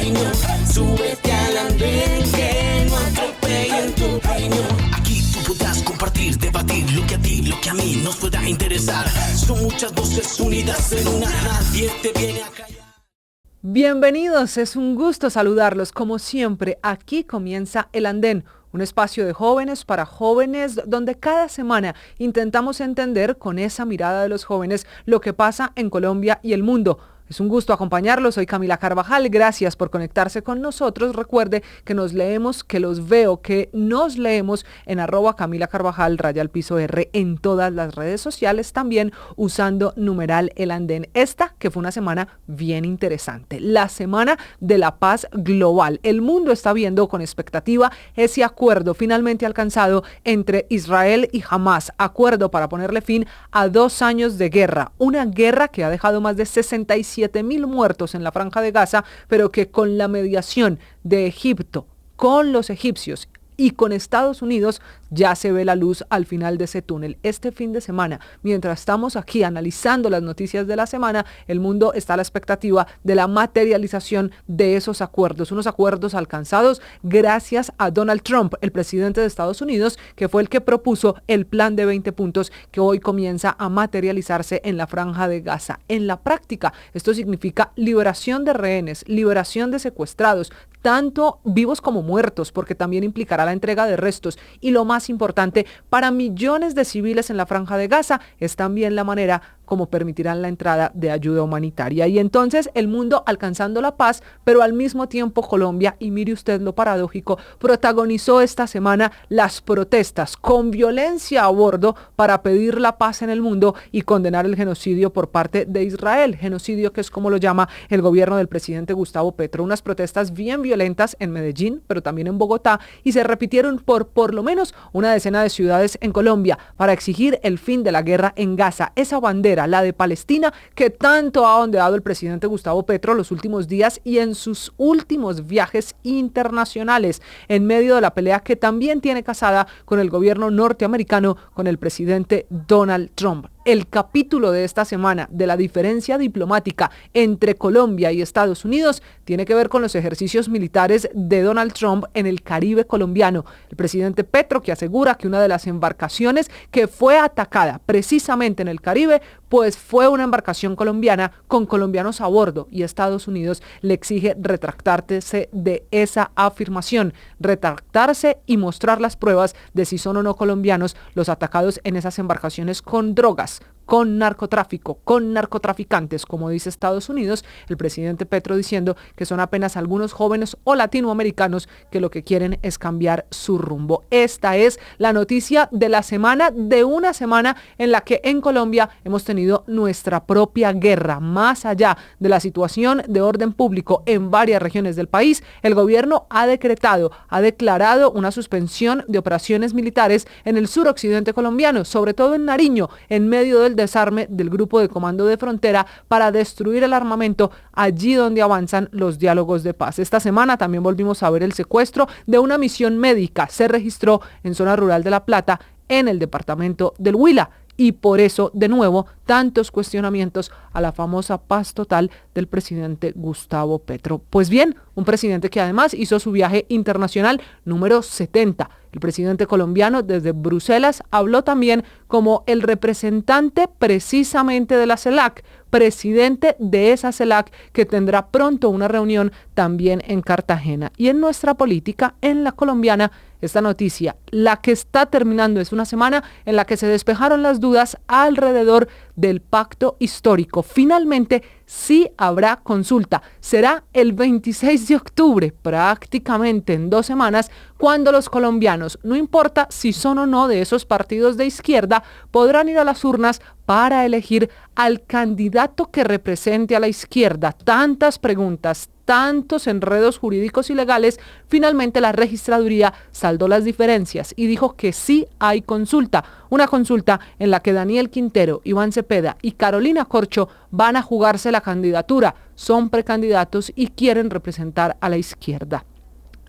opinión. Súbete al andén que no atropellen tu opinión. Aquí tú podrás compartir, debatir lo que a ti, lo que a mí nos pueda interesar. Son muchas voces unidas en una, nadie te viene a callar. Bienvenidos, es un gusto saludarlos. Como siempre, aquí comienza El Andén, un espacio de jóvenes para jóvenes donde cada semana intentamos entender con esa mirada de los jóvenes lo que pasa en Colombia y el mundo. Es un gusto acompañarlos, soy Camila Carvajal, gracias por conectarse con nosotros. Recuerde que nos leemos, que los veo, que nos leemos en @Camila Carvajal _R en todas las redes sociales, también usando numeral El Andén. Esta que fue una semana bien interesante, la semana de la paz global. El mundo está viendo con expectativa ese acuerdo finalmente alcanzado entre Israel y Hamás, acuerdo para ponerle fin a 2 años de guerra, una guerra que ha dejado más de 67.000 muertos en la Franja de Gaza, pero que con la mediación de Egipto, con los egipcios y con Estados Unidos ya se ve la luz al final de ese túnel. Este fin de semana, mientras estamos aquí analizando las noticias de la semana, el mundo está a la expectativa de la materialización de esos acuerdos, unos acuerdos alcanzados gracias a Donald Trump, el presidente de Estados Unidos, que fue el que propuso el plan de 20 puntos que hoy comienza a materializarse en la Franja de Gaza. En la práctica, esto significa liberación de rehenes, liberación de secuestrados, tanto vivos como muertos, porque también implicará la entrega de restos. Y lo más importante, para millones de civiles en la Franja de Gaza, es también la manera como permitirán la entrada de ayuda humanitaria. Y entonces el mundo alcanzando la paz, pero al mismo tiempo Colombia, y mire usted lo paradójico, protagonizó esta semana las protestas con violencia a bordo para pedir la paz en el mundo y condenar el genocidio por parte de Israel, genocidio que es como lo llama el gobierno del presidente Gustavo Petro. Unas protestas bien violentas en Medellín, pero también en Bogotá, y se repitieron por lo menos una decena de ciudades en Colombia para exigir el fin de la guerra en Gaza. Esa bandera, la de Palestina, que tanto ha ondeado el presidente Gustavo Petro los últimos días y en sus últimos viajes internacionales, en medio de la pelea que también tiene casada con el gobierno norteamericano, con el presidente Donald Trump. El capítulo de esta semana de la diferencia diplomática entre Colombia y Estados Unidos tiene que ver con los ejercicios militares de Donald Trump en el Caribe colombiano. El presidente Petro, que asegura que una de las embarcaciones que fue atacada precisamente en el Caribe, pues fue una embarcación colombiana con colombianos a bordo, y Estados Unidos le exige retractarse de esa afirmación, retractarse y mostrar las pruebas de si son o no colombianos los atacados en esas embarcaciones con drogas, con narcotráfico, con narcotraficantes, como dice Estados Unidos, el presidente Petro diciendo que son apenas algunos jóvenes o latinoamericanos que lo que quieren es cambiar su rumbo. Esta es la noticia de la semana, de una semana en la que en Colombia hemos tenido nuestra propia guerra. Más allá de la situación de orden público en varias regiones del país, el gobierno ha declarado una suspensión de operaciones militares en el suroccidente colombiano, sobre todo en Nariño, en medio del desarme del grupo de comando de frontera para destruir el armamento allí donde avanzan los diálogos de paz. Esta semana también volvimos a ver el secuestro de una misión médica. Se registró en zona rural de La Plata, en el departamento del Huila. Y por eso, de nuevo, tantos cuestionamientos a la famosa paz total del presidente Gustavo Petro. Pues bien, un presidente que además hizo su viaje internacional número 70. El presidente colombiano desde Bruselas habló también como el representante precisamente de la CELAC, presidente de esa CELAC que tendrá pronto una reunión también en Cartagena. Y en nuestra política, en la colombiana, esta noticia, la que está terminando, es una semana en la que se despejaron las dudas alrededor del pacto histórico. Finalmente, sí habrá consulta. Será el 26 de octubre, prácticamente en 2 semanas, cuando los colombianos, no importa si son o no de esos partidos de izquierda, podrán ir a las urnas para elegir al candidato que represente a la izquierda. Tantas preguntas, tantos enredos jurídicos y legales, finalmente la registraduría saldó las diferencias y dijo que sí hay consulta. Una consulta en la que Daniel Quintero, Iván Cepeda y Carolina Corcho van a jugarse la candidatura. Son precandidatos y quieren representar a la izquierda.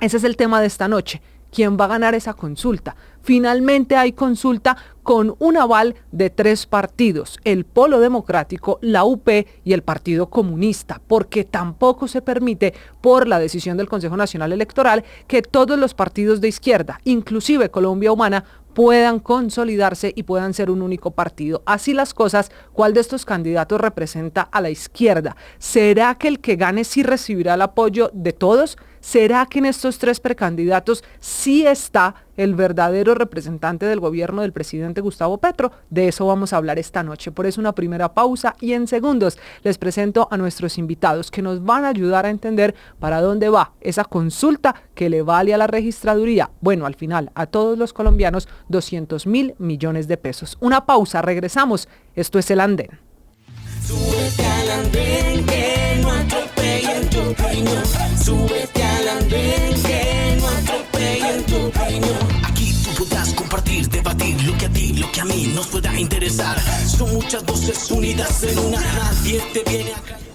Ese es el tema de esta noche. quién va a ganar esa consulta. Finalmente hay consulta con un aval de 3 partidos, el Polo Democrático, la UP y el Partido Comunista, porque tampoco se permite, por la decisión del Consejo Nacional Electoral, que todos los partidos de izquierda, inclusive Colombia Humana, puedan consolidarse y puedan ser un único partido. Así las cosas, ¿cuál de estos candidatos representa a la izquierda? ¿Será que el que gane sí recibirá el apoyo de todos? ¿Será que en estos 3 precandidatos sí está el verdadero representante del gobierno del presidente Gustavo Petro? De eso vamos a hablar esta noche. Por eso una primera pausa y en segundos les presento a nuestros invitados que nos van a ayudar a entender para dónde va esa consulta que le vale a la registraduría, bueno, al final a todos los colombianos, 200.000 millones de pesos. Una pausa, regresamos. Esto es El Andén. Súbete al andén que no atropellen tu opinión. Súbete al andén que no atropellen tu opinión. Aquí tú podrás compartir, debatir lo que a ti, lo que a mí nos pueda interesar. Son muchas voces unidas en una. Nadie te viene a callar.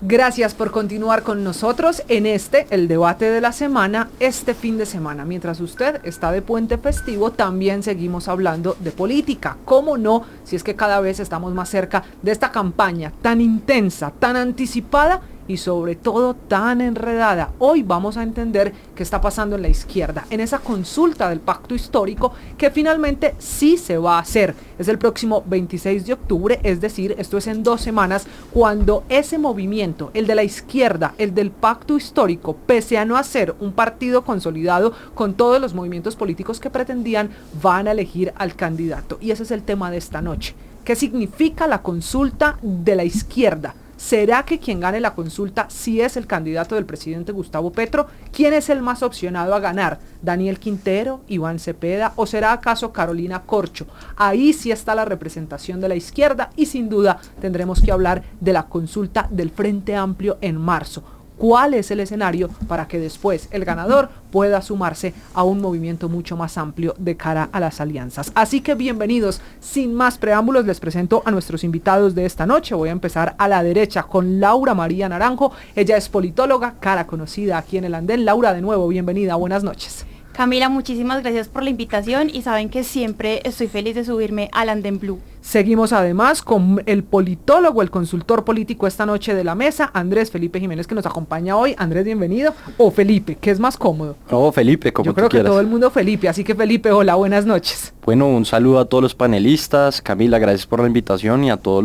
Gracias por continuar con nosotros en el debate de la semana, este fin de semana. Mientras usted está de puente festivo, también seguimos hablando de política. ¿Cómo no? Si es que cada vez estamos más cerca de esta campaña tan intensa, tan anticipada y sobre todo tan enredada. Hoy vamos a entender qué está pasando en la izquierda, en esa consulta del pacto histórico que finalmente sí se va a hacer. Es el próximo 26 de octubre, es decir, esto es en 2 semanas, cuando ese movimiento, el de la izquierda, el del pacto histórico, pese a no hacer un partido consolidado con todos los movimientos políticos que pretendían, van a elegir al candidato. Y ese es el tema de esta noche. ¿Qué significa la consulta de la izquierda? ¿Será que quien gane la consulta sí es el candidato del presidente Gustavo Petro? ¿Quién es el más opcionado a ganar? ¿Daniel Quintero, Iván Cepeda o será acaso Carolina Corcho? Ahí sí está la representación de la izquierda y sin duda tendremos que hablar de la consulta del Frente Amplio en marzo. ¿Cuál es el escenario para que después el ganador pueda sumarse a un movimiento mucho más amplio de cara a las alianzas? Así que bienvenidos. Sin más preámbulos, les presento a nuestros invitados de esta noche. Voy a empezar a la derecha con Laura María Naranjo. Ella es politóloga, cara conocida aquí en El Andén. Laura, de nuevo, bienvenida. Buenas noches. Camila, muchísimas gracias por la invitación y saben que siempre estoy feliz de subirme al Andén Blue. Seguimos además con el politólogo, el consultor político esta noche de la mesa, Andrés Felipe Jiménez, que nos acompaña hoy. Andrés, bienvenido. O Felipe, ¿qué es más cómodo? No, Felipe, como tú quieras. Yo creo que todo el mundo Felipe, así que Felipe, hola, buenas noches. Bueno, un saludo a todos los panelistas. Camila, gracias por la invitación y a todos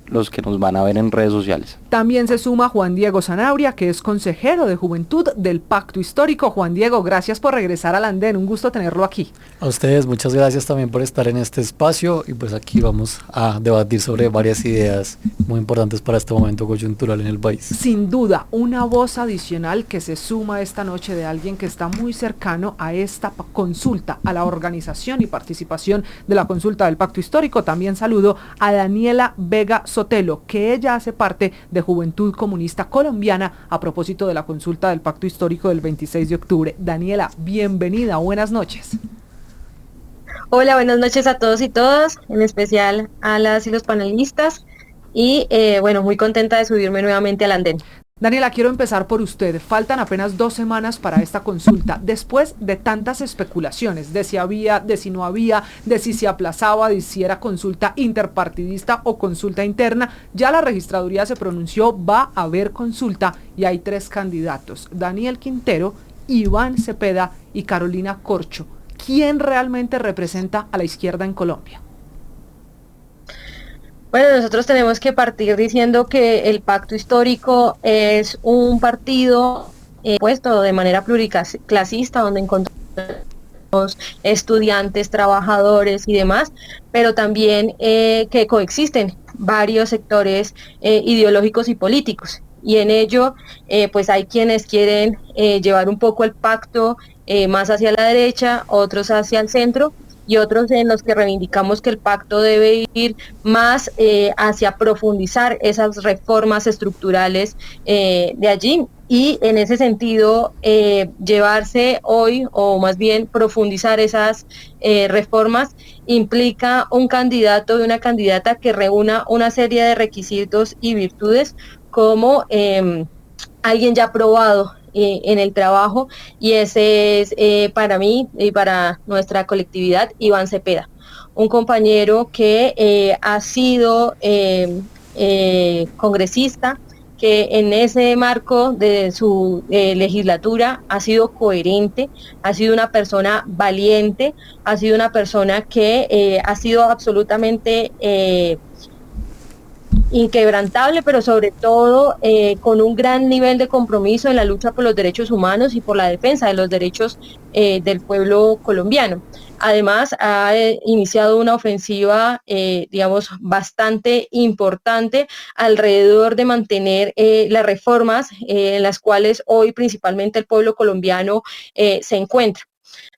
los que nos van a ver en redes sociales. También se suma Juan Diego Zanabria, que es consejero de Juventud del Pacto Histórico. Juan Diego, gracias por regresar al Andén, un gusto tenerlo aquí. A ustedes, muchas gracias también por estar en este espacio y pues aquí vamos a debatir sobre varias ideas muy importantes para este momento coyuntural en el país. Sin duda, una voz adicional que se suma esta noche de alguien que está muy cercano a esta consulta, a la organización y participación de la consulta del Pacto Histórico. También saludo a Daniela Vega Sotelo, que ella hace parte de Juventud Comunista Colombiana a propósito de la consulta del Pacto Histórico del 26 de octubre. Daniela, bienvenida, buenas noches. Hola, buenas noches a todos y todas, en especial a las y los panelistas y bueno, muy contenta de subirme nuevamente al andén. Daniela, quiero empezar por usted. Faltan apenas 2 semanas para esta consulta. Después de tantas especulaciones, de si había, de si no había, de si se aplazaba, de si era consulta interpartidista o consulta interna, ya la registraduría se pronunció, va a haber consulta y hay 3 candidatos: Daniel Quintero, Iván Cepeda y Carolina Corcho. ¿Quién realmente representa a la izquierda en Colombia? Bueno, nosotros tenemos que partir diciendo que el Pacto Histórico es un partido puesto de manera pluriclasista, donde encontramos estudiantes, trabajadores y demás, pero también que coexisten varios sectores ideológicos y políticos. Y en ello, pues hay quienes quieren llevar un poco el pacto más hacia la derecha, otros hacia el centro, y otros en los que reivindicamos que el pacto debe ir más hacia profundizar esas reformas estructurales de allí, y en ese sentido llevarse hoy, o más bien profundizar esas reformas, implica un candidato y una candidata que reúna una serie de requisitos y virtudes como alguien ya probado en el trabajo, y ese es para mí y para nuestra colectividad Iván Cepeda, un compañero que ha sido congresista, que en ese marco de su legislatura ha sido coherente, ha sido una persona valiente, ha sido una persona que ha sido absolutamente inquebrantable, pero sobre todo con un gran nivel de compromiso en la lucha por los derechos humanos y por la defensa de los derechos del pueblo colombiano. Además, ha iniciado una ofensiva, digamos, bastante importante alrededor de mantener las reformas en las cuales hoy principalmente el pueblo colombiano se encuentra.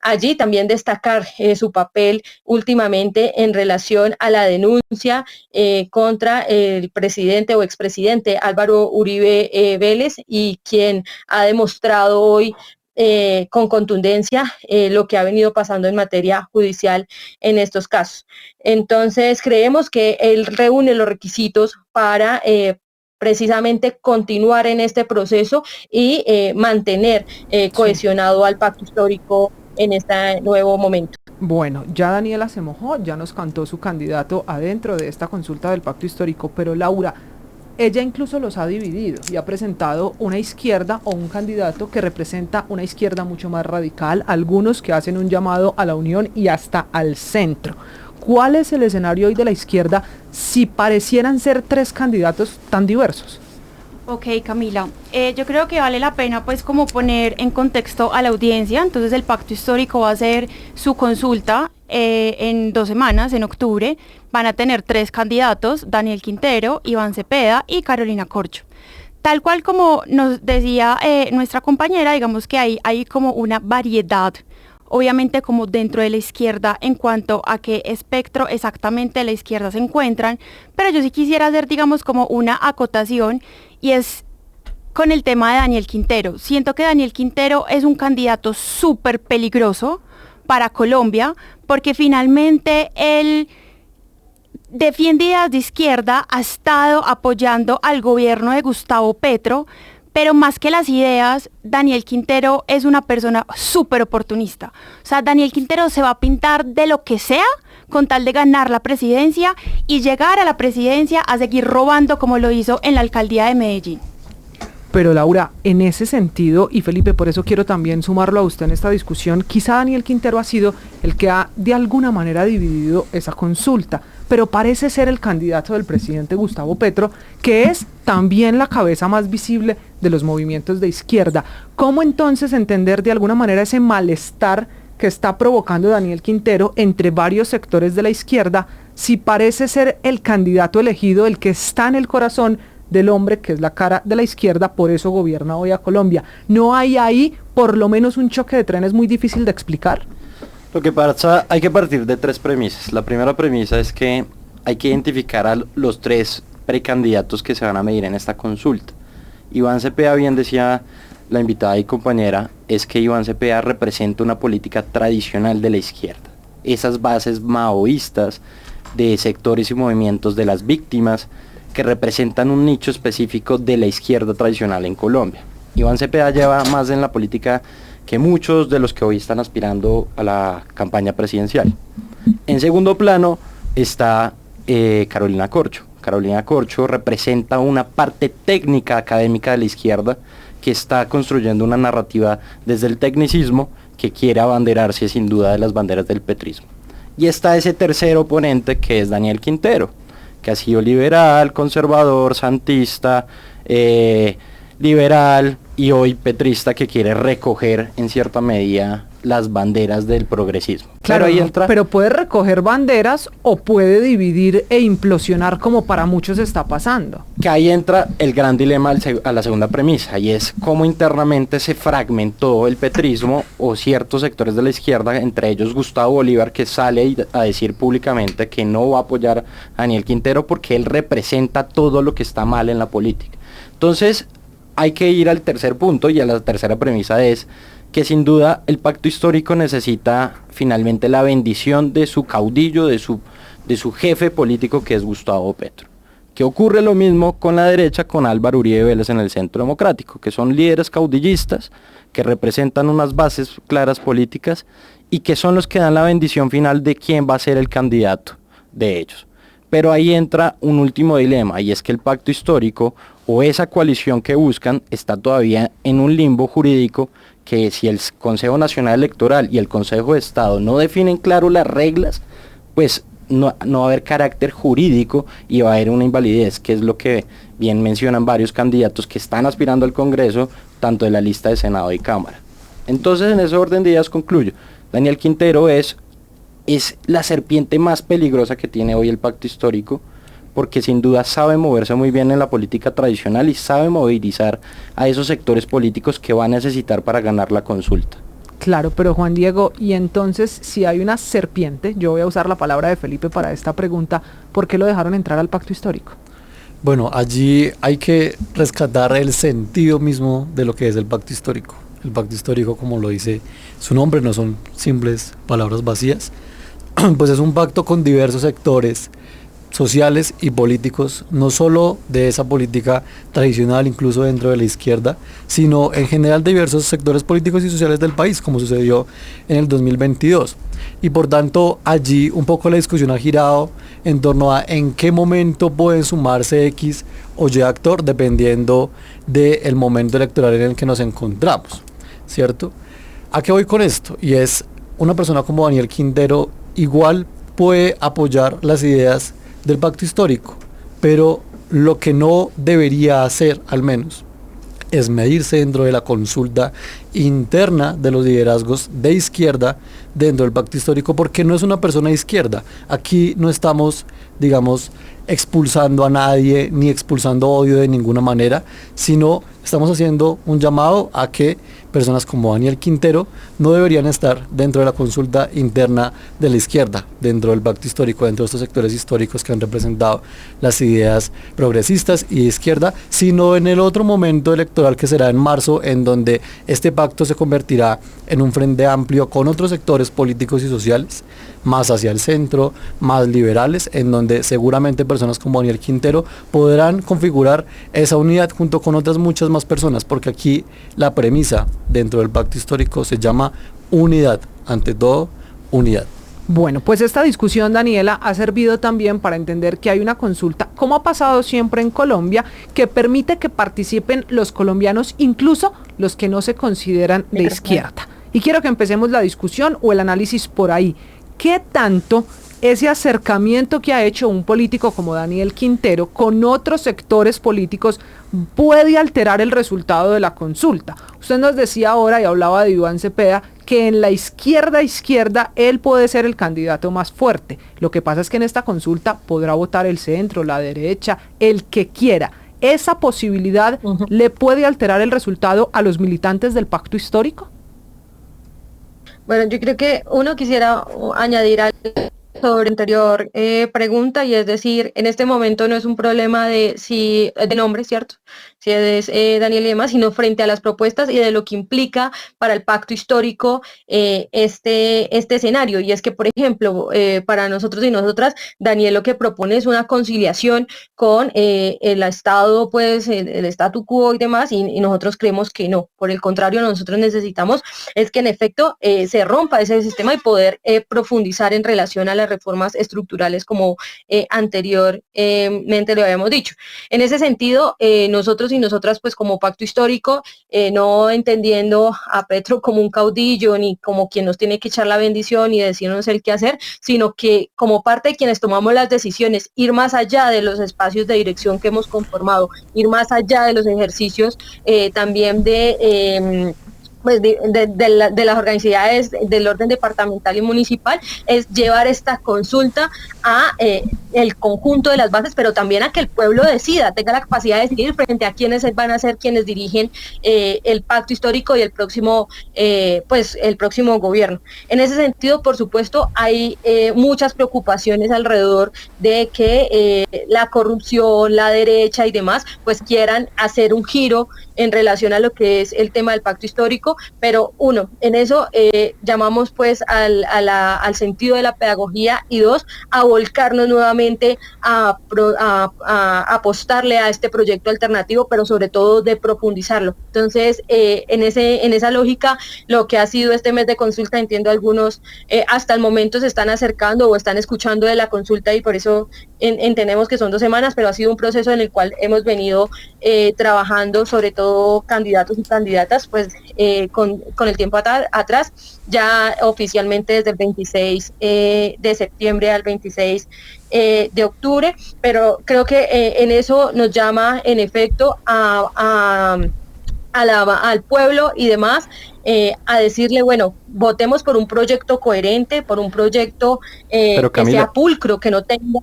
Allí también destacar su papel últimamente en relación a la denuncia contra el presidente o expresidente Álvaro Uribe Vélez, y quien ha demostrado hoy con contundencia lo que ha venido pasando en materia judicial en estos casos. Entonces creemos que él reúne los requisitos para precisamente continuar en este proceso y mantener cohesionado al pacto histórico en este nuevo momento. Bueno, ya Daniela se mojó, ya nos cantó su candidato adentro de esta consulta del pacto histórico, pero Laura, ella incluso los ha dividido y ha presentado una izquierda o un candidato que representa una izquierda mucho más radical, algunos que hacen un llamado a la unión y hasta al centro. ¿Cuál es el escenario hoy de la izquierda si parecieran ser tres candidatos tan diversos? Ok, Camila, yo creo que vale la pena pues como poner en contexto a la audiencia. Entonces el pacto histórico va a ser su consulta en 2 semanas, en octubre. Van a tener 3 candidatos: Daniel Quintero, Iván Cepeda y Carolina Corcho. Tal cual como nos decía nuestra compañera, digamos que hay como una variedad, obviamente como dentro de la izquierda, en cuanto a qué espectro exactamente de la izquierda se encuentran, pero yo sí quisiera hacer, digamos, como una acotación, y es con el tema de Daniel Quintero. Siento que Daniel Quintero es un candidato súper peligroso para Colombia, porque finalmente él defiende ideas de izquierda, ha estado apoyando al gobierno de Gustavo Petro, pero más que las ideas, Daniel Quintero es una persona súper oportunista. O sea, Daniel Quintero se va a pintar de lo que sea con tal de ganar la presidencia y llegar a la presidencia a seguir robando como lo hizo en la alcaldía de Medellín. Pero Laura, en ese sentido, y Felipe, por eso quiero también sumarlo a usted en esta discusión, quizá Daniel Quintero ha sido el que ha de alguna manera dividido esa consulta, pero parece ser el candidato del presidente Gustavo Petro, que es también la cabeza más visible de los movimientos de izquierda. ¿Cómo entonces entender de alguna manera ese malestar que está provocando Daniel Quintero entre varios sectores de la izquierda, si parece ser el candidato elegido, el que está en el corazón del hombre que es la cara de la izquierda, por eso gobierna hoy a Colombia? ¿No hay ahí por lo menos un choque de trenes muy difícil de explicar? Lo que pasa, hay que partir de 3 premisas. La primera premisa es que hay que identificar a los 3 precandidatos que se van a medir en esta consulta. Iván Cepeda, bien decía la invitada y compañera, es que Iván Cepeda representa una política tradicional de la izquierda. Esas bases maoístas de sectores y movimientos de las víctimas que representan un nicho específico de la izquierda tradicional en Colombia. Iván Cepeda lleva más en la política que muchos de los que hoy están aspirando a la campaña presidencial. En segundo plano está Carolina Corcho. Carolina Corcho representa una parte técnica académica de la izquierda que está construyendo una narrativa desde el tecnicismo que quiere abanderarse sin duda de las banderas del petrismo. Y está ese tercer oponente que es Daniel Quintero, que ha sido liberal, conservador, santista, liberal y hoy petrista, que quiere recoger en cierta medida las banderas del progresismo. Claro, pero ahí entra... pero puede recoger banderas o puede dividir e implosionar, como para muchos está pasando. Que ahí entra el gran dilema a la segunda premisa, y es cómo internamente se fragmentó el petrismo o ciertos sectores de la izquierda, entre ellos Gustavo Bolívar, que sale a decir públicamente que no va a apoyar a Daniel Quintero porque él representa todo lo que está mal en la política. Entonces hay que ir al tercer punto, y a la tercera premisa es que sin duda el pacto histórico necesita finalmente la bendición de su caudillo, de su jefe político, que es Gustavo Petro, Que ocurre lo mismo con la derecha, con Álvaro Uribe Vélez en el Centro Democrático, que son líderes caudillistas, que representan unas bases claras políticas y que son los que dan la bendición final de quién va a ser el candidato de ellos. Pero ahí entra un último dilema, y es que el pacto histórico o esa coalición que buscan está todavía en un limbo jurídico, que si el Consejo Nacional Electoral y el Consejo de Estado no definen claro las reglas, pues no va a haber carácter jurídico y va a haber una invalidez, que es lo que bien mencionan varios candidatos que están aspirando al Congreso, tanto de la lista de Senado y Cámara. Entonces, en ese orden de ideas concluyo. Daniel Quintero es la serpiente más peligrosa que tiene hoy el pacto histórico, porque sin duda sabe moverse muy bien en la política tradicional y sabe movilizar a esos sectores políticos que va a necesitar para ganar la consulta. Claro, pero Juan Diego, y entonces si hay una serpiente, yo voy a usar la palabra de Felipe para esta pregunta, ¿por qué lo dejaron entrar al pacto histórico? Bueno, allí hay que rescatar el sentido mismo de lo que es el pacto histórico. El pacto histórico, como lo dice su nombre, no son simples palabras vacías, pues es un pacto con diversos sectores sociales y políticos, no solo de esa política tradicional, incluso dentro de la izquierda, sino en general de diversos sectores políticos y sociales del país, como sucedió en el 2022. Y por tanto, allí un poco la discusión ha girado en torno a en qué momento pueden sumarse X o Y actor, dependiendo del momento electoral en el que nos encontramos, ¿cierto? ¿A qué voy con esto? Y es, una persona como Daniel Quintero igual puede apoyar las ideas del pacto histórico, pero lo que no debería hacer, al menos, es medirse dentro de la consulta interna de los liderazgos de izquierda dentro del pacto histórico, porque no es una persona de izquierda. Aquí no estamos, digamos, expulsando a nadie ni expulsando odio de ninguna manera, sino estamos haciendo un llamado a que personas como Daniel Quintero no deberían estar dentro de la consulta interna de la izquierda, dentro del pacto histórico, dentro de estos sectores históricos que han representado las ideas progresistas y de izquierda, sino en el otro momento electoral que será en marzo, en donde este pacto se convertirá en un frente amplio con otros sectores políticos y sociales, más hacia el centro, más liberales, en donde seguramente personas como Daniel Quintero podrán configurar esa unidad junto con otras muchas más personas, porque aquí la premisa dentro del pacto histórico se llama unidad, ante todo unidad. Bueno, pues esta discusión, Daniela, ha servido también para entender que hay una consulta, como ha pasado siempre en Colombia, que permite que participen los colombianos, incluso los que no se consideran de izquierda. Y quiero que empecemos la discusión o el análisis por ahí. ¿Qué tanto ese acercamiento que ha hecho un político como Daniel Quintero con otros sectores políticos puede alterar el resultado de la consulta? Usted nos decía ahora, y hablaba de Iván Cepeda, que en la izquierda él puede ser el candidato más fuerte. Lo que pasa es que en esta consulta podrá votar el centro, la derecha, el que quiera. ¿Esa posibilidad le puede alterar el resultado a los militantes del pacto histórico? Bueno, yo creo que uno quisiera añadir algo sobre la anterior pregunta, y es decir, en este momento no es un problema de nombre, ¿cierto? Si es Daniel y demás, sino frente a las propuestas y de lo que implica para el pacto histórico este escenario. Y es que, por ejemplo, para nosotros y nosotras, Daniel lo que propone es una conciliación con el Estado, pues el statu quo y demás, y nosotros creemos que no. Por el contrario, nosotros necesitamos es que en efecto se rompa ese sistema y poder profundizar en relación a las reformas estructurales como anteriormente lo habíamos dicho. En ese sentido, nosotros y nosotras, pues como pacto histórico, no entendiendo a Petro como un caudillo ni como quien nos tiene que echar la bendición y decirnos el qué hacer, sino que como parte de quienes tomamos las decisiones, ir más allá de los espacios de dirección que hemos conformado, ir más allá de los ejercicios también de las organizaciones del orden departamental y municipal, es llevar esta consulta a el conjunto de las bases, pero también a que el pueblo decida, tenga la capacidad de decidir frente a quienes van a ser quienes dirigen el pacto histórico y el próximo gobierno. En ese sentido, por supuesto, hay muchas preocupaciones alrededor de que la corrupción, la derecha y demás, pues quieran hacer un giro en relación a lo que es el tema del pacto histórico, pero uno, en eso llamamos pues al sentido de la pedagogía, y dos, a volcarnos nuevamente realmente a apostarle a este proyecto alternativo, pero sobre todo de profundizarlo. Entonces, en esa lógica, lo que ha sido este mes de consulta, entiendo algunos hasta el momento se están acercando o están escuchando de la consulta, y por eso entendemos que son 2 semanas, pero ha sido un proceso en el cual hemos venido trabajando, sobre todo candidatos y candidatas, pues con el tiempo atrás, ya oficialmente desde el 26 de septiembre al 26 de octubre, pero creo que en eso nos llama en efecto al pueblo y demás, a decirle, bueno, votemos por un proyecto coherente, por un proyecto que sea pulcro, que no tenga,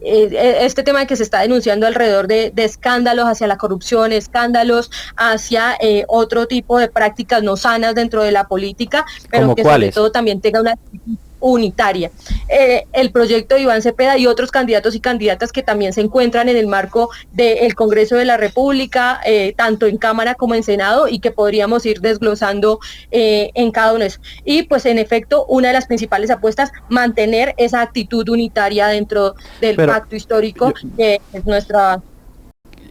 este tema que se está denunciando alrededor de escándalos hacia la corrupción, escándalos hacia otro tipo de prácticas no sanas dentro de la política, pero que sobre todo también tenga una unitaria. El proyecto de Iván Cepeda y otros candidatos y candidatas que también se encuentran en el marco del Congreso de la República, tanto en Cámara como en Senado, y que podríamos ir desglosando en cada uno de esos. Y pues en efecto, una de las principales apuestas, mantener esa actitud unitaria dentro del pacto histórico, que es nuestra...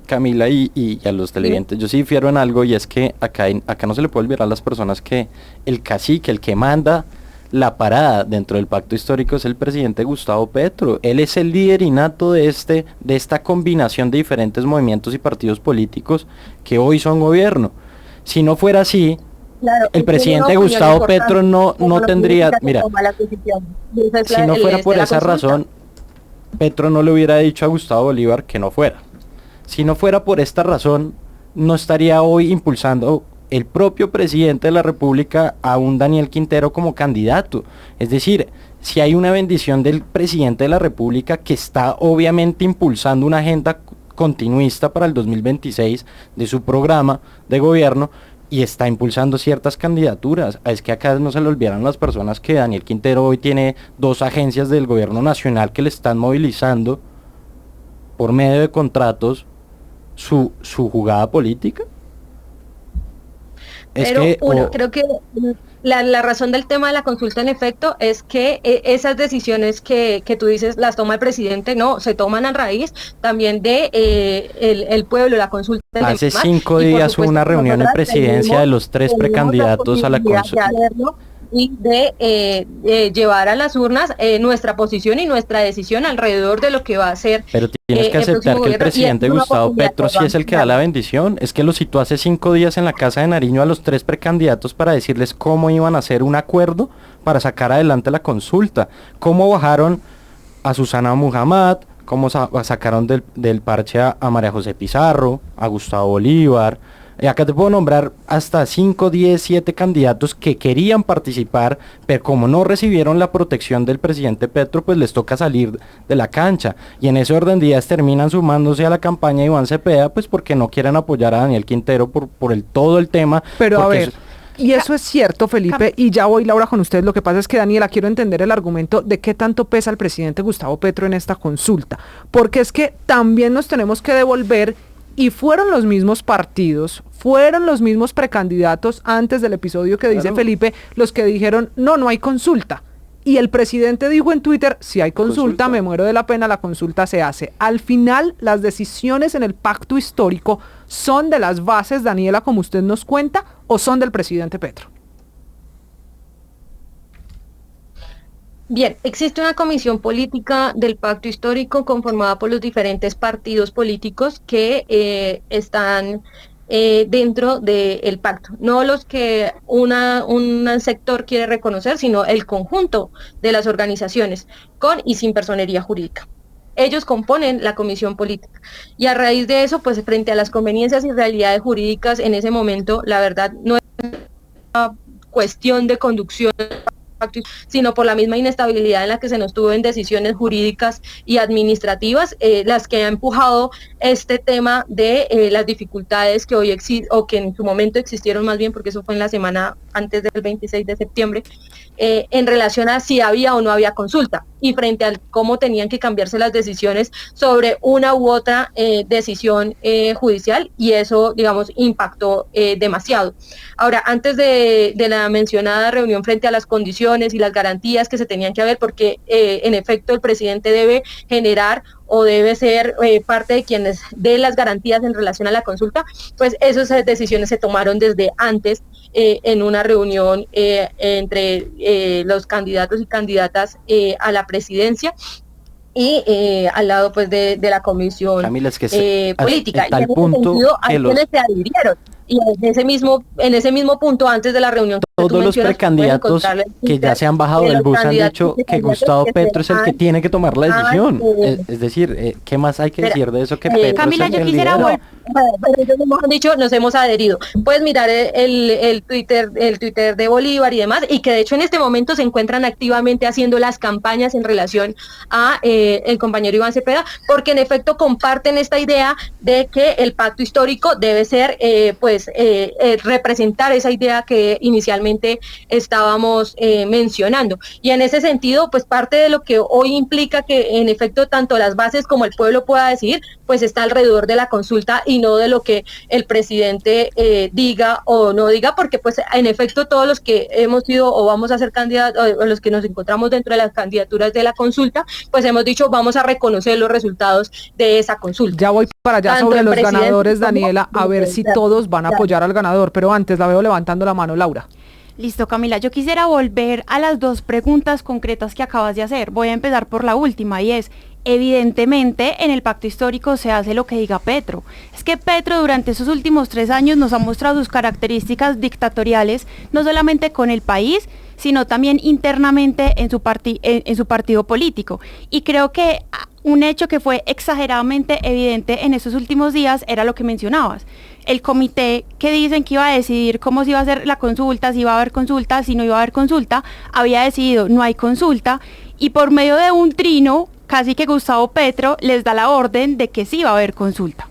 Camila y a los televidentes, yo sí difiero en algo, y es que acá no se le puede olvidar a las personas que el cacique, el que manda la parada dentro del pacto histórico, es el presidente Gustavo Petro. Él es el líder innato de esta combinación de diferentes movimientos y partidos políticos que hoy son gobierno. Si no fuera así, claro, el presidente Gustavo Petro no tendría, mira, si no fuera por esa razón, Petro no le hubiera dicho a Gustavo Bolívar que no fuera. Si no fuera por esta razón, no estaría hoy impulsando el propio presidente de la República a un Daniel Quintero como candidato. Es decir, si hay una bendición del presidente de la República, que está obviamente impulsando una agenda continuista para el 2026 de su programa de gobierno, y está impulsando ciertas candidaturas. Es que acá no se le olvidaron las personas que Daniel Quintero hoy tiene 2 agencias del gobierno nacional que le están movilizando por medio de contratos su jugada política. Creo que la razón del tema de la consulta, en efecto, es que esas decisiones que tú dices las toma el presidente, no, se toman a raíz también de el pueblo, la consulta. Hace 5 días hubo una reunión en presidencia de los 3 precandidatos a la consulta. Y de llevar a las urnas nuestra posición y nuestra decisión alrededor de lo que va a ser. Pero tienes que aceptar que el presidente Gustavo Petro sí es el que da la bendición. Es que lo citó hace 5 días en la Casa de Nariño a los 3 precandidatos para decirles cómo iban a hacer un acuerdo para sacar adelante la consulta. Cómo bajaron a Susana Muhammad, cómo sacaron del parche a María José Pizarro, a Gustavo Bolívar. Acá te puedo nombrar hasta 5, 10, 7 candidatos que querían participar, pero como no recibieron la protección del presidente Petro, pues les toca salir de la cancha. Y en ese orden de días terminan sumándose a la campaña de Iván Cepeda, pues porque no quieren apoyar a Daniel Quintero por todo el tema. Pero a ver, y eso es cierto, Felipe, y ya voy, Laura, con ustedes. Lo que pasa es que, Daniela, quiero entender el argumento de qué tanto pesa el presidente Gustavo Petro en esta consulta, porque es que también nos tenemos que devolver. Y fueron los mismos partidos, fueron los mismos precandidatos antes del episodio que dice Felipe, los que dijeron, no hay consulta. Y el presidente dijo en Twitter, si hay consulta, me muero de la pena, la consulta se hace. Al final, las decisiones en el pacto histórico son de las bases, Daniela, como usted nos cuenta, o son del presidente Petro. Bien, existe una comisión política del pacto histórico conformada por los diferentes partidos políticos que están dentro del pacto, no los que un sector quiere reconocer, sino el conjunto de las organizaciones, con y sin personería jurídica. Ellos componen la comisión política, y a raíz de eso, pues frente a las conveniencias y realidades jurídicas en ese momento, la verdad no es una cuestión de conducción, sino por la misma inestabilidad en la que se nos tuvo en decisiones jurídicas y administrativas, las que ha empujado este tema de las dificultades que hoy existen, o que en su momento existieron más bien, porque eso fue en la semana antes del 26 de septiembre, en relación a si había o no había consulta y frente a cómo tenían que cambiarse las decisiones sobre una u otra decisión judicial, y eso, digamos, impactó demasiado. Ahora, antes de la mencionada reunión frente a las condiciones y las garantías que se tenían que haber, porque en efecto el presidente debe generar o debe ser parte de quienes dé las garantías en relación a la consulta, pues esas decisiones se tomaron desde antes en una reunión entre los candidatos y candidatas a la presidencia y al lado pues de la comisión Camila, es que política. Tal y en punto ese sentido, que hay quienes se adhirieron. Y en ese mismo punto, antes de la reunión, todos los precandidatos que ya se han bajado del bus han dicho que Gustavo Petro es el que tiene que tomar la decisión. Es decir, ¿qué más hay que decir de eso que Petro Camila, es el yo que quisiera lidera? Ellos nos han dicho, nos hemos adherido. Puedes mirar el Twitter de Bolívar y demás, y que de hecho en este momento se encuentran activamente haciendo las campañas en relación a el compañero Iván Cepeda, porque en efecto comparten esta idea de que el pacto histórico debe ser representar esa idea que inicialmente estábamos mencionando. Y en ese sentido, pues parte de lo que hoy implica que en efecto tanto las bases como el pueblo pueda decidir, pues está alrededor de la consulta y no de lo que el presidente diga o no diga, porque pues en efecto todos los que hemos sido o vamos a ser candidatos, o los que nos encontramos dentro de las candidaturas de la consulta, pues hemos dicho vamos a reconocer los resultados de esa consulta. Ya voy para allá Tanto sobre el los presidente ganadores, como Daniela, a ver si todos van a apoyar al ganador, pero antes la veo levantando la mano, Laura. Listo, Camila, yo quisiera volver a las dos preguntas concretas que acabas de hacer. Voy a empezar por la última, y es, evidentemente en el pacto histórico se hace lo que diga Petro. Es que Petro durante esos últimos 3 años nos ha mostrado sus características dictatoriales, no solamente con el país, sino también internamente en su partido político. Y creo que un hecho que fue exageradamente evidente en esos últimos días era lo que mencionabas. El comité que dicen que iba a decidir cómo se iba a hacer la consulta, si iba a haber consulta, si no iba a haber consulta, había decidido no hay consulta, y por medio de un trino, casi que Gustavo Petro les da la orden de que sí va a haber consulta.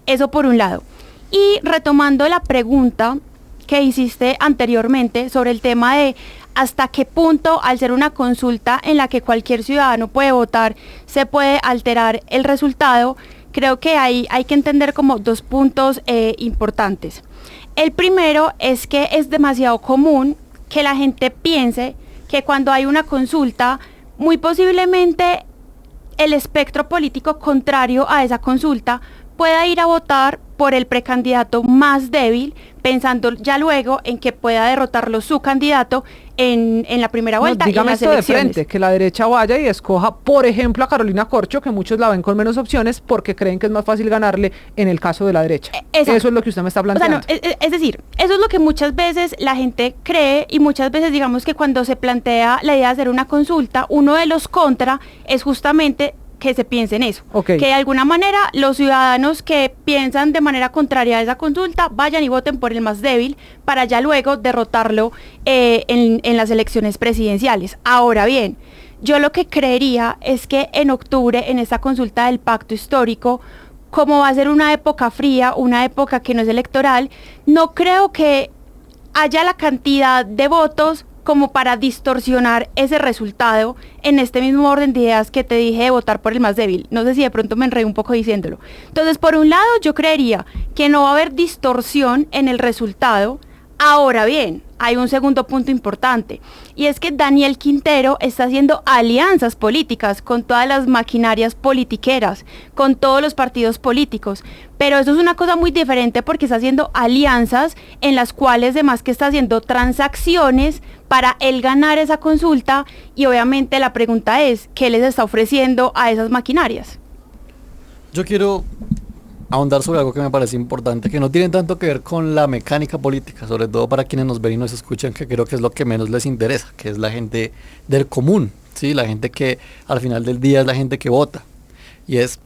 Eso por un lado. Y retomando la pregunta que hiciste anteriormente sobre el tema de hasta qué punto, al ser una consulta en la que cualquier ciudadano puede votar, se puede alterar el resultado, creo que hay que entender como 2 puntos importantes. El primero es que es demasiado común que la gente piense que cuando hay una consulta, muy posiblemente el espectro político contrario a esa consulta pueda ir a votar por el precandidato más débil, pensando ya luego en que pueda derrotarlo su candidato en la primera vuelta. Dígame y en las esto de elecciones. frente, que la derecha vaya y escoja, por ejemplo, a Carolina Corcho, que muchos la ven con menos opciones porque creen que es más fácil ganarle en el caso de la derecha. Exacto. Eso es lo que usted me está planteando. O sea, no, es decir, eso es lo que muchas veces la gente cree, y muchas veces digamos que cuando se plantea la idea de hacer una consulta, uno de los contra es justamente que se piense en eso. Okay. Que de alguna manera los ciudadanos que piensan de manera contraria a esa consulta vayan y voten por el más débil para ya luego derrotarlo en las elecciones presidenciales. Ahora bien, yo lo que creería es que en octubre, en esta consulta del pacto histórico, como va a ser una época fría, una época que no es electoral, no creo que haya la cantidad de votos como para distorsionar ese resultado en este mismo orden de ideas que te dije de votar por el más débil. No sé si de pronto me enredé un poco diciéndolo. Entonces, por un lado, yo creería que no va a haber distorsión en el resultado. Ahora bien, hay un segundo punto importante, y es que Daniel Quintero está haciendo alianzas políticas con todas las maquinarias politiqueras, con todos los partidos políticos, pero eso es una cosa muy diferente porque está haciendo alianzas en las cuales además que está haciendo transacciones para él ganar esa consulta, y obviamente la pregunta es, ¿qué les está ofreciendo a esas maquinarias? Yo quiero ahondar sobre algo que me parece importante, que no tiene tanto que ver con la mecánica política, sobre todo para quienes nos ven y nos escuchan, que creo que es lo que menos les interesa, que es la gente del común, ¿sí? La gente que al final del día es la gente que vota. Y es,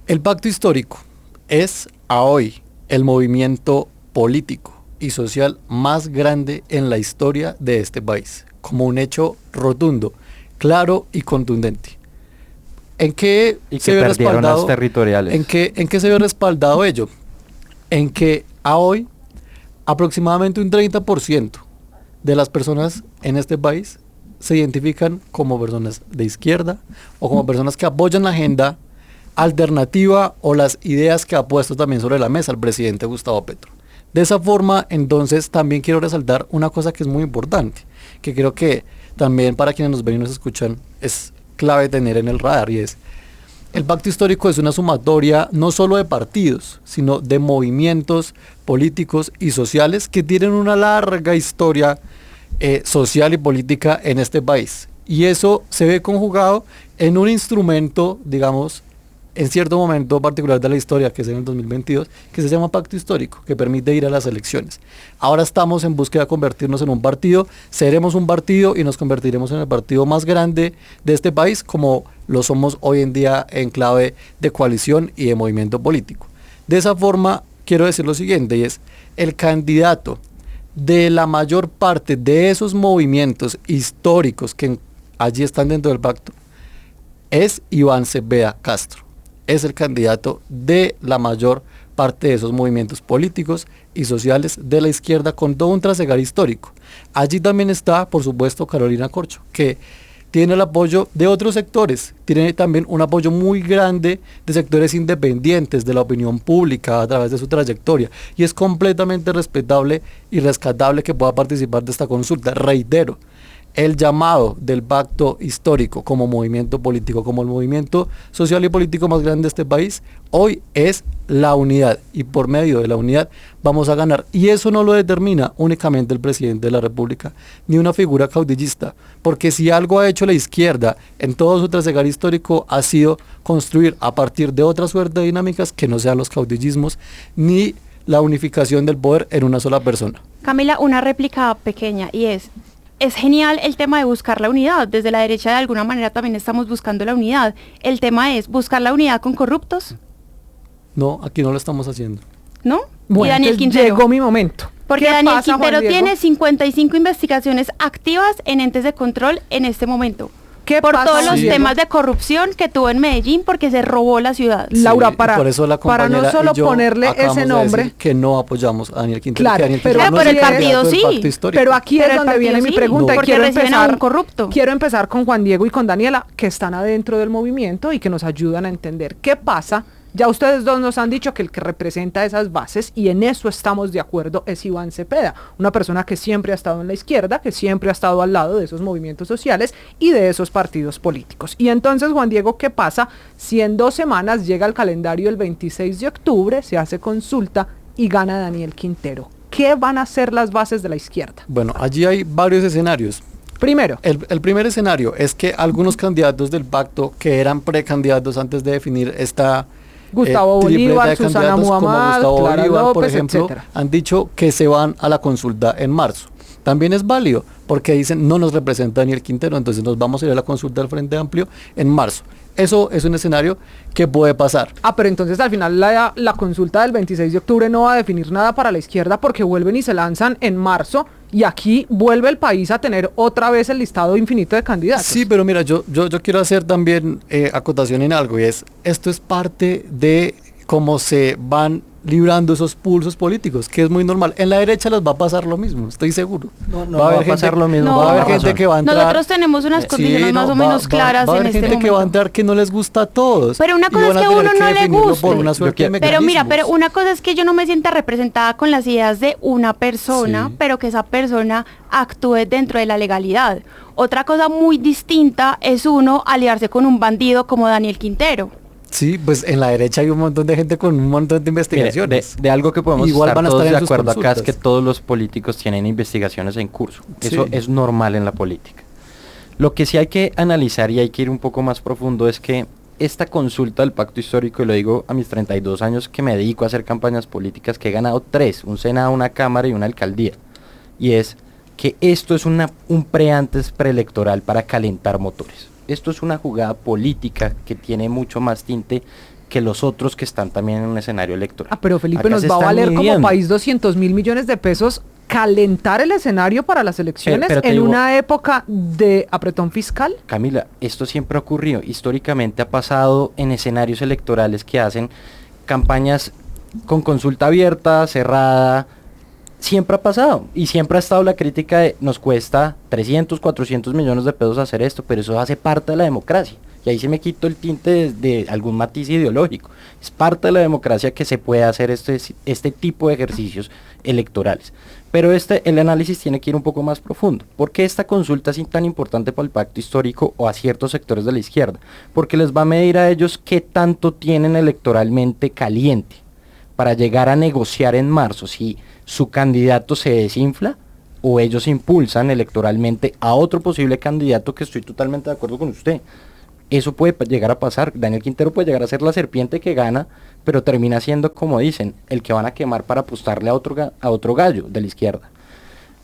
el pacto histórico es a hoy el movimiento político y social más grande en la historia de este país, como un hecho rotundo, claro y contundente. ¿En qué se ve respaldado las territoriales? ¿En qué se ve respaldado ello? En que a hoy aproximadamente un 30% de las personas en este país se identifican como personas de izquierda o como personas que apoyan la agenda alternativa o las ideas que ha puesto también sobre la mesa el presidente Gustavo Petro. De esa forma, entonces, también quiero resaltar una cosa que es muy importante, que creo que también para quienes nos ven y nos escuchan es clave tener en el radar, y es: el pacto histórico es una sumatoria no solo de partidos, sino de movimientos políticos y sociales que tienen una larga historia social y política en este país. Y eso se ve conjugado en un instrumento, digamos, en cierto momento particular de la historia, que es en el 2022, que se llama pacto histórico, que permite ir a las elecciones. Ahora estamos en búsqueda de convertirnos en un partido, seremos un partido y nos convertiremos en el partido más grande de este país, como lo somos hoy en día en clave de coalición y de movimiento político. De esa forma, quiero decir lo siguiente, y es: el candidato de la mayor parte de esos movimientos históricos que allí están dentro del pacto es Iván Cepeda Castro. Es el candidato de la mayor parte de esos movimientos políticos y sociales de la izquierda, con todo un trasegar histórico. Allí también está, por supuesto, Carolina Corcho, que tiene el apoyo de otros sectores, tiene también un apoyo muy grande de sectores independientes de la opinión pública a través de su trayectoria, y es completamente respetable y rescatable que pueda participar de esta consulta. Reitero, el llamado del pacto histórico como movimiento político, como el movimiento social y político más grande de este país, hoy es la unidad, y por medio de la unidad vamos a ganar. Y eso no lo determina únicamente el presidente de la República, ni una figura caudillista, porque si algo ha hecho la izquierda en todo su trasegar histórico ha sido construir a partir de otra suerte de dinámicas que no sean los caudillismos ni la unificación del poder en una sola persona. Camila, una réplica pequeña, y es genial el tema de buscar la unidad. Desde la derecha de alguna manera también estamos buscando la unidad. El tema es buscar la unidad con corruptos. No, aquí no lo estamos haciendo. ¿No? Bueno, y Daniel Quintero. llegó mi momento. Porque ¿Qué Daniel pasa, Juan Quintero Diego? tiene 55 investigaciones activas en entes de control en este momento. ¿Qué Por pasa, todos Juan los Diego? temas de corrupción que tuvo en Medellín porque se robó la ciudad. Laura, Sí, para, por eso la para no compañera solo y yo ponerle acabamos ese de nombre, decir que no apoyamos a Daniel Quintero. Claro, que Daniel pero Quintero no por es el partido candidato del sí, pacto histórico. pero aquí Pero es el donde partido viene mi sí, pregunta, y porque quiero reciben a empezar, un corrupto. quiero empezar con Juan Diego y con Daniela, que están adentro del movimiento y que nos ayudan a entender qué pasa. Ya ustedes dos nos han dicho que el que representa esas bases, y en eso estamos de acuerdo, es Iván Cepeda, una persona que siempre ha estado en la izquierda, que siempre ha estado al lado de esos movimientos sociales y de esos partidos políticos. Y entonces, Juan Diego, ¿qué pasa si en 2 semanas llega el calendario el 26 de octubre, se hace consulta y gana Daniel Quintero? ¿Qué van a ser las bases de la izquierda? Bueno, allí hay varios escenarios. Primero, El primer escenario es que algunos candidatos del pacto que eran precandidatos antes de definir esta Gustavo tripleta Bolívar, de Susana candidatos como Muhammad, Gustavo Clara Bolívar, por López, ejemplo, etcétera. han dicho que se van a la consulta en marzo. También es válido, porque dicen no nos representa Daniel Quintero, entonces nos vamos a ir a la consulta del Frente Amplio en marzo. Eso es un escenario que puede pasar. pero entonces al final la consulta del 26 de octubre no va a definir nada para la izquierda, porque vuelven y se lanzan en marzo, y aquí vuelve el país a tener otra vez el listado infinito de candidatos. Sí, pero mira, yo quiero hacer también acotación en algo, y es, esto es parte de cómo se van librando esos pulsos políticos, que es muy normal. En la derecha les va a pasar lo mismo, estoy seguro. No va a pasar lo mismo. No. Va a haber No. gente que va a entrar. Nosotros tenemos unas condiciones más o menos claras va a en haber este gente que va a momento. entrar que no les gusta a todos. Pero una y cosa van es a que a tener uno no le definirlo guste. por una suerte de Pero mira, pero mecanismos. una cosa es que yo no me sienta representada con las ideas de una persona, Sí. pero que esa persona actúe dentro de la legalidad. Otra cosa muy distinta es uno aliarse con un bandido como Daniel Quintero. Sí, pues en la derecha hay un montón de gente con un montón de Mire, investigaciones. de algo que podemos Igual estar van a todos estar en de sus acuerdo acá es consultas. que todos los políticos tienen investigaciones en curso. Eso Sí. es normal en la política. Lo que sí hay que analizar y hay que ir un poco más profundo es que esta consulta del pacto histórico, y lo digo a mis 32 años que me dedico a hacer campañas políticas, que he ganado 3, un senado, una cámara y una alcaldía, y es que esto es un pre-antes preelectoral para calentar motores. Esto es una jugada política que tiene mucho más tinte que los otros que están también en un escenario electoral. Pero Felipe, Acá nos se va a están valer como midiendo. país 200.000 millones de pesos calentar el escenario para las elecciones pero te en digo- una época de apretón fiscal. Camila, esto siempre ha ocurrido. Históricamente ha pasado en escenarios electorales que hacen campañas con consulta abierta, cerrada, siempre ha pasado y siempre ha estado la crítica de nos cuesta 300, 400 millones de pesos hacer esto, pero eso hace parte de la democracia. Y ahí se me quito el tinte de algún matiz ideológico. Es parte de la democracia que se puede hacer este tipo de ejercicios electorales. Pero el análisis tiene que ir un poco más profundo. ¿Por qué esta consulta es tan importante para el pacto histórico o a ciertos sectores de la izquierda? Porque les va a medir a ellos qué tanto tienen electoralmente caliente para llegar a negociar en marzo si su candidato se desinfla o ellos impulsan electoralmente a otro posible candidato, que estoy totalmente de acuerdo con usted. Eso puede llegar a pasar. Daniel Quintero puede llegar a ser la serpiente que gana, pero termina siendo, como dicen, el que van a quemar para apostarle a otro gallo de la izquierda.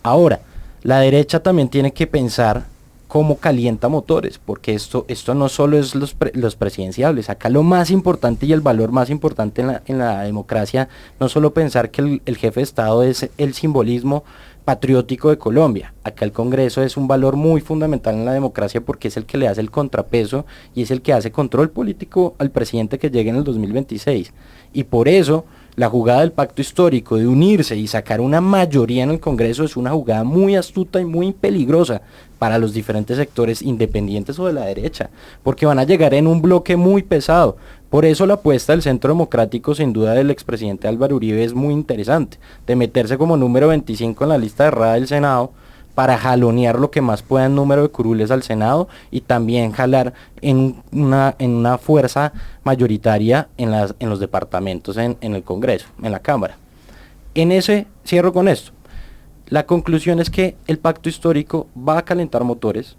Ahora, la derecha también tiene que pensar cómo calienta motores, porque esto no solo es los presidenciables. Acá lo más importante y el valor más importante en la democracia, no solo pensar que el jefe de Estado es el simbolismo patriótico de Colombia. Acá el Congreso es un valor muy fundamental en la democracia porque es el que le hace el contrapeso y es el que hace control político al presidente que llegue en el 2026. Y por eso la jugada del pacto histórico de unirse y sacar una mayoría en el Congreso es una jugada muy astuta y muy peligrosa para los diferentes sectores independientes o de la derecha, porque van a llegar en un bloque muy pesado. Por eso la apuesta del Centro Democrático, sin duda, del expresidente Álvaro Uribe es muy interesante, de meterse como número 25 en la lista de RAA del Senado para jalonear lo que más pueda en número de curules al Senado y también jalar en una fuerza mayoritaria en los departamentos, en el Congreso, en la Cámara. Cierro con esto. La conclusión es que el pacto histórico va a calentar motores,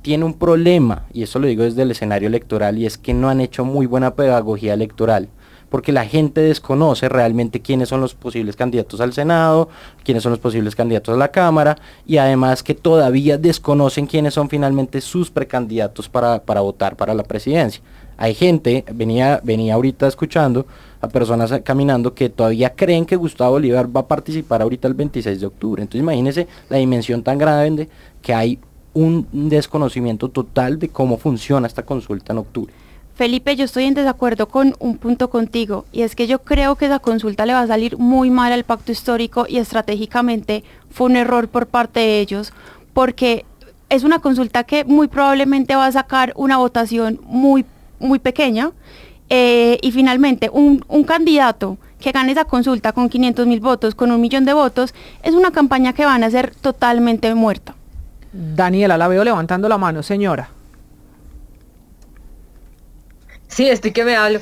tiene un problema, y eso lo digo desde el escenario electoral, y es que no han hecho muy buena pedagogía electoral, porque la gente desconoce realmente quiénes son los posibles candidatos al Senado, quiénes son los posibles candidatos a la Cámara, y además que todavía desconocen quiénes son finalmente sus precandidatos para votar para la presidencia. Hay gente, venía ahorita escuchando a personas caminando que todavía creen que Gustavo Bolívar va a participar ahorita el 26 de octubre. Entonces imagínense la dimensión tan grande que hay un desconocimiento total de cómo funciona esta consulta en octubre. Felipe, yo estoy en desacuerdo con un punto contigo, y es que yo creo que esa consulta le va a salir muy mal al pacto histórico y estratégicamente fue un error por parte de ellos, porque es una consulta que muy probablemente va a sacar una votación muy pequeña, y finalmente un candidato que gane esa consulta con 500.000 votos, con 1 millón de votos, es una campaña que van a ser totalmente muerta. Daniela, la veo levantando la mano, señora. Sí, estoy que me hablo.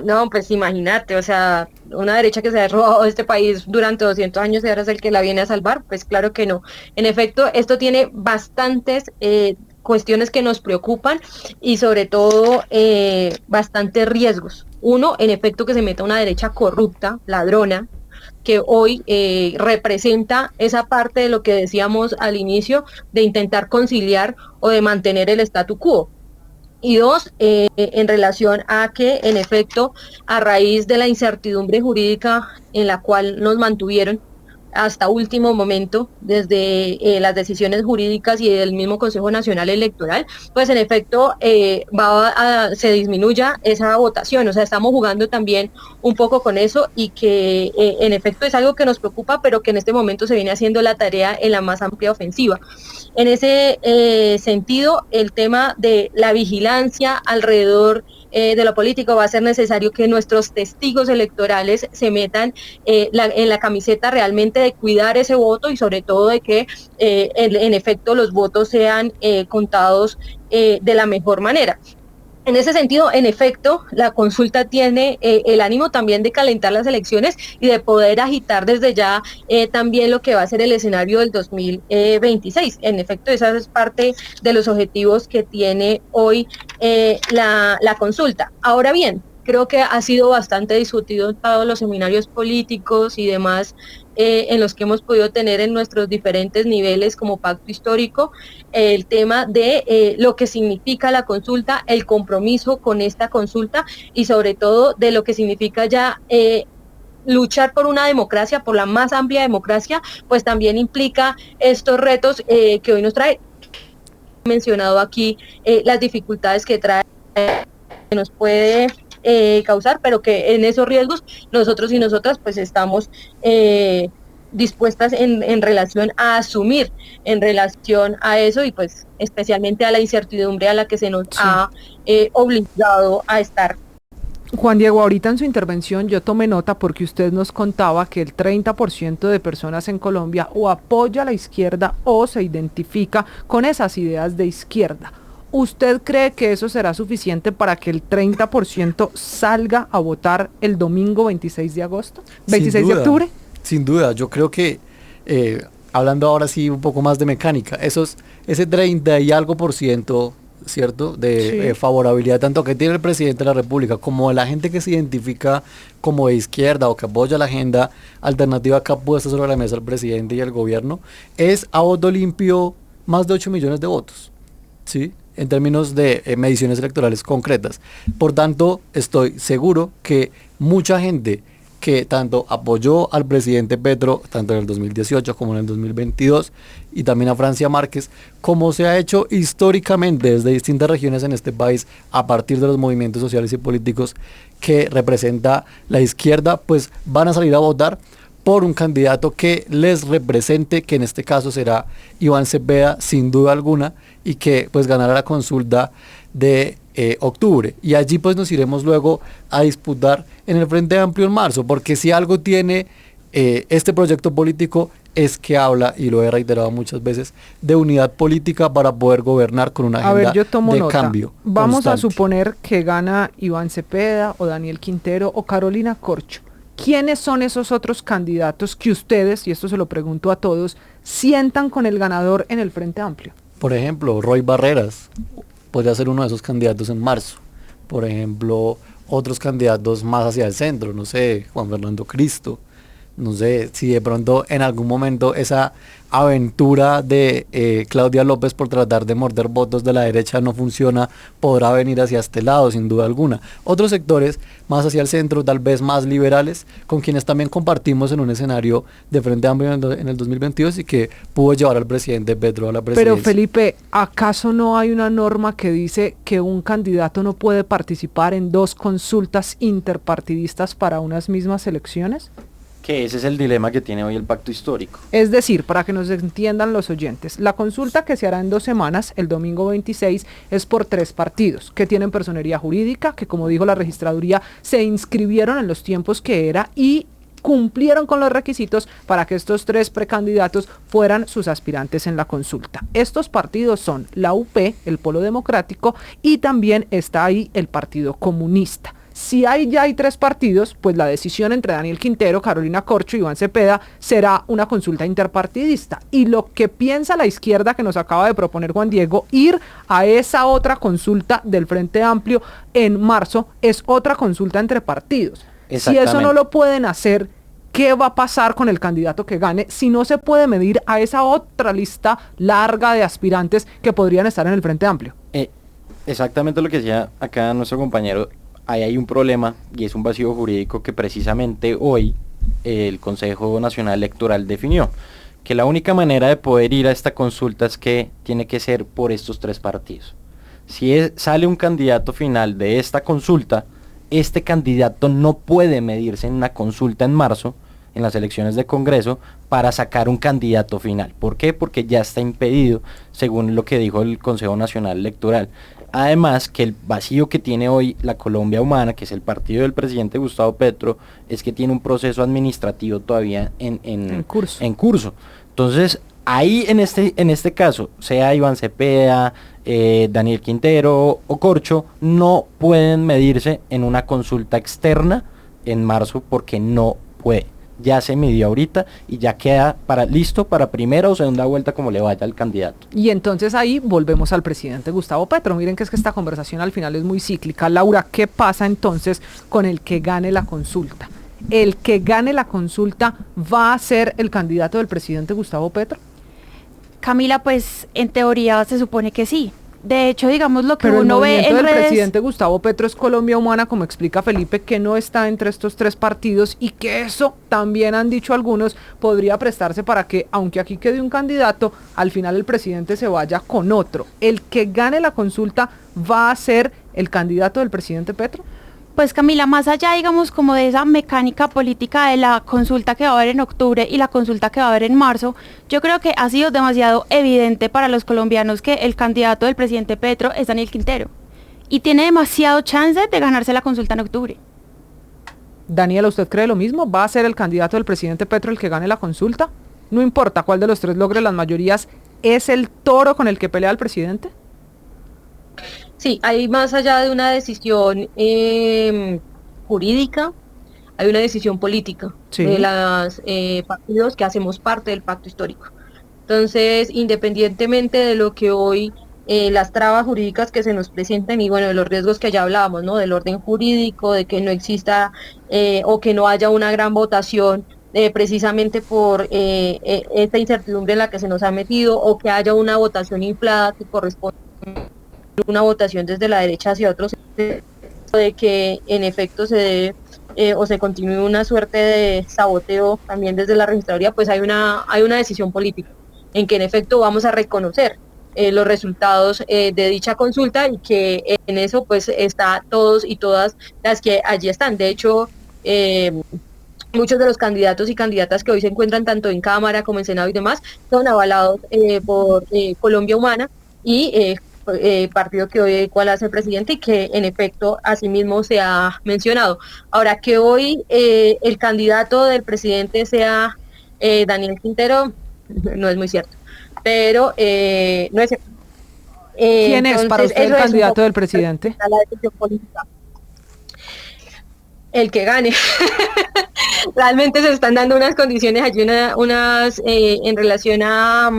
No, pues imagínate, o sea, una derecha que se ha robado este país durante 200 años y ahora es el que la viene a salvar, pues claro que no. En efecto, esto tiene bastantes cuestiones que nos preocupan y sobre todo bastantes riesgos. Uno, en efecto, que se meta una derecha corrupta, ladrona, que hoy representa esa parte de lo que decíamos al inicio, de intentar conciliar o de mantener el statu quo. Y dos, en relación a que, en efecto, a raíz de la incertidumbre jurídica en la cual nos mantuvieron hasta último momento, desde las decisiones jurídicas y del mismo Consejo Nacional Electoral, pues en efecto se disminuya esa votación. O sea, estamos jugando también un poco con eso y que en efecto es algo que nos preocupa, pero que en este momento se viene haciendo la tarea en la más amplia ofensiva. En ese sentido, el tema de la vigilancia alrededor de lo político va a ser necesario que nuestros testigos electorales se metan en la camiseta realmente de cuidar ese voto y sobre todo de que en efecto los votos sean contados de la mejor manera. En ese sentido, en efecto, la consulta tiene el ánimo también de calentar las elecciones y de poder agitar desde ya también lo que va a ser el escenario del 2026. En efecto, esa es parte de los objetivos que tiene hoy la consulta. Ahora bien, creo que ha sido bastante discutido en todos los seminarios políticos y demás en los que hemos podido tener en nuestros diferentes niveles como pacto histórico, el tema de lo que significa la consulta, el compromiso con esta consulta y sobre todo de lo que significa ya luchar por una democracia, por la más amplia democracia, pues también implica estos retos que hoy nos trae. He mencionado aquí las dificultades que trae, que nos puede causar, pero que en esos riesgos nosotros y nosotras pues estamos dispuestas en relación a asumir en relación a eso y pues especialmente a la incertidumbre a la que se nos ha obligado a estar. Juan Diego, ahorita en su intervención yo tomé nota porque usted nos contaba que el 30% de personas en Colombia o apoya a la izquierda o se identifica con esas ideas de izquierda. ¿Usted cree que eso será suficiente para que el 30% salga a votar el domingo 26 de agosto? ¿26 de octubre? Sin duda, yo creo que, hablando ahora sí un poco más de mecánica, ese 30 y algo por ciento, ¿cierto?, de favorabilidad tanto que tiene el presidente de la República como de la gente que se identifica como de izquierda o que apoya la agenda alternativa que ha puesto sobre la mesa el presidente y el gobierno, es a voto limpio más de 8 millones de votos, ¿sí?, en términos de mediciones electorales concretas. Por tanto, estoy seguro que mucha gente que tanto apoyó al presidente Petro, tanto en el 2018 como en el 2022, y también a Francia Márquez, como se ha hecho históricamente desde distintas regiones en este país, a partir de los movimientos sociales y políticos que representa la izquierda, pues van a salir a votar por un candidato que les represente, que en este caso será Iván Cepeda, sin duda alguna, y que pues ganará la consulta de octubre, y allí pues nos iremos luego a disputar en el Frente Amplio en marzo, porque si algo tiene este proyecto político es que habla, y lo he reiterado muchas veces, de unidad política para poder gobernar con una agenda de cambio. Vamos constante. a suponer que gana Iván Cepeda o Daniel Quintero o Carolina Corcho. ¿Quiénes son esos otros candidatos que ustedes, y esto se lo pregunto a todos, sientan con el ganador en el Frente Amplio? Por ejemplo, Roy Barreras podría ser uno de esos candidatos en marzo. Por ejemplo, otros candidatos más hacia el centro, no sé, Juan Fernando Cristo. No sé si de pronto en algún momento esa aventura de Claudia López por tratar de morder votos de la derecha no funciona, podrá venir hacia este lado, sin duda alguna. Otros sectores más hacia el centro, tal vez más liberales, con quienes también compartimos en un escenario de Frente Amplio en el 2022 y que pudo llevar al presidente Petro a la presidencia. Pero Felipe, ¿acaso no hay una norma que dice que un candidato no puede participar en dos consultas interpartidistas para unas mismas elecciones? Que ese es el dilema que tiene hoy el pacto histórico. Es decir, para que nos entiendan los oyentes, la consulta que se hará en 2 semanas, el domingo 26, es por 3 partidos que tienen personería jurídica, que como dijo la registraduría, se inscribieron en los tiempos que era y cumplieron con los requisitos para que estos 3 precandidatos fueran sus aspirantes en la consulta. Estos partidos son la UP, el Polo Democrático, y también está ahí el Partido Comunista. Si ya hay 3 partidos, pues la decisión entre Daniel Quintero, Carolina Corcho y Iván Cepeda será una consulta interpartidista. Y lo que piensa la izquierda que nos acaba de proponer Juan Diego, ir a esa otra consulta del Frente Amplio en marzo, es otra consulta entre partidos. Si eso no lo pueden hacer, ¿qué va a pasar con el candidato que gane si no se puede medir a esa otra lista larga de aspirantes que podrían estar en el Frente Amplio? Exactamente lo que decía acá nuestro compañero. Ahí hay un problema y es un vacío jurídico que precisamente hoy el Consejo Nacional Electoral definió, que la única manera de poder ir a esta consulta es que tiene que ser por estos 3 partidos. Si sale un candidato final de esta consulta, este candidato no puede medirse en una consulta en marzo, en las elecciones de Congreso, para sacar un candidato final. ¿Por qué? Porque ya está impedido, según lo que dijo el Consejo Nacional Electoral. Además, que el vacío que tiene hoy la Colombia Humana, que es el partido del presidente Gustavo Petro, es que tiene un proceso administrativo todavía en curso. Entonces, ahí en este caso, sea Iván Cepeda, Daniel Quintero o Corcho, no pueden medirse en una consulta externa en marzo porque no puede. Ya se midió ahorita y ya queda listo para primera o segunda vuelta como le vaya al candidato. Y entonces ahí volvemos al presidente Gustavo Petro. Miren que esta conversación al final es muy cíclica. Laura, ¿qué pasa entonces con el que gane la consulta? ¿El que gane la consulta va a ser el candidato del presidente Gustavo Petro? Camila, pues en teoría se supone que sí. De hecho, digamos lo que pero uno ve en redes... el presidente Gustavo Petro es Colombia Humana, como explica Felipe, que no está entre estos 3 partidos y que eso, también han dicho algunos, podría prestarse para que, aunque aquí quede un candidato, al final el presidente se vaya con otro. ¿El que gane la consulta va a ser el candidato del presidente Petro? Pues Camila, más allá, digamos, como de esa mecánica política de la consulta que va a haber en octubre y la consulta que va a haber en marzo, yo creo que ha sido demasiado evidente para los colombianos que el candidato del presidente Petro es Daniel Quintero y tiene demasiado chance de ganarse la consulta en octubre. Daniela, ¿usted cree lo mismo? ¿Va a ser el candidato del presidente Petro el que gane la consulta? No importa cuál de los tres logre las mayorías, ¿es el toro con el que pelea el presidente? Sí, hay más allá de una decisión jurídica, hay una decisión política de los partidos que hacemos parte del pacto histórico. Entonces, independientemente de lo que hoy las trabas jurídicas que se nos presenten y bueno, de los riesgos que ya hablábamos, ¿no? Del orden jurídico, de que no exista o que no haya una gran votación precisamente por esta incertidumbre en la que se nos ha metido, o que haya una votación inflada que corresponde una votación desde la derecha hacia otros, de que en efecto se dé o se continúe una suerte de saboteo también desde la registraduría, pues hay una decisión política en que en efecto vamos a reconocer los resultados de dicha consulta, y que en eso pues está todos y todas las que allí están. De hecho, muchos de los candidatos y candidatas que hoy se encuentran tanto en Cámara como en Senado y demás son avalados por Colombia Humana y partido que hoy cual hace el presidente, y que en efecto asimismo se ha mencionado. Ahora, que hoy el candidato del presidente sea Daniel Quintero, no es muy cierto, pero no es cierto. ¿Quién es para usted el candidato del presidente? La decisión política. El que gane. Realmente se están dando unas condiciones allí, en relación a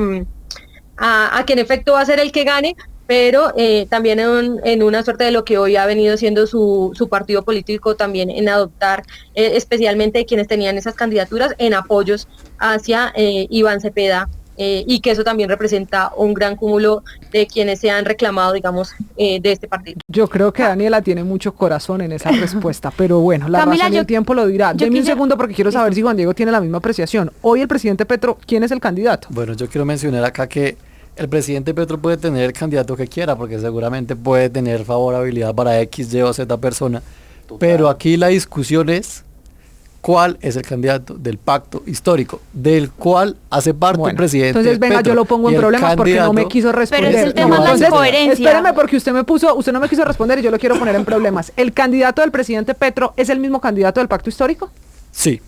que en efecto va a ser el que gane, pero también en una suerte de lo que hoy ha venido siendo su partido político, también en adoptar especialmente quienes tenían esas candidaturas en apoyos hacia Iván Cepeda, y que eso también representa un gran cúmulo de quienes se han reclamado, digamos, de este partido. Yo creo que Daniela tiene mucho corazón en esa respuesta, pero bueno, la Camila, razón y el tiempo lo dirá. Deme un segundo porque quiero saber si Juan Diego tiene la misma apreciación. Hoy el presidente Petro, ¿quién es el candidato? Bueno, yo quiero mencionar acá que el presidente Petro puede tener el candidato que quiera, porque seguramente puede tener favorabilidad para X, Y o Z persona. Total. Pero aquí la discusión es cuál es el candidato del pacto histórico, del cual hace parte el presidente. Entonces, venga, Petro, yo lo pongo en problemas porque no me quiso responder. Pero es el tema de la incoherencia. Espéreme, porque usted no me quiso responder y yo lo quiero poner en problemas. ¿El candidato del presidente Petro es el mismo candidato del pacto histórico? Sí.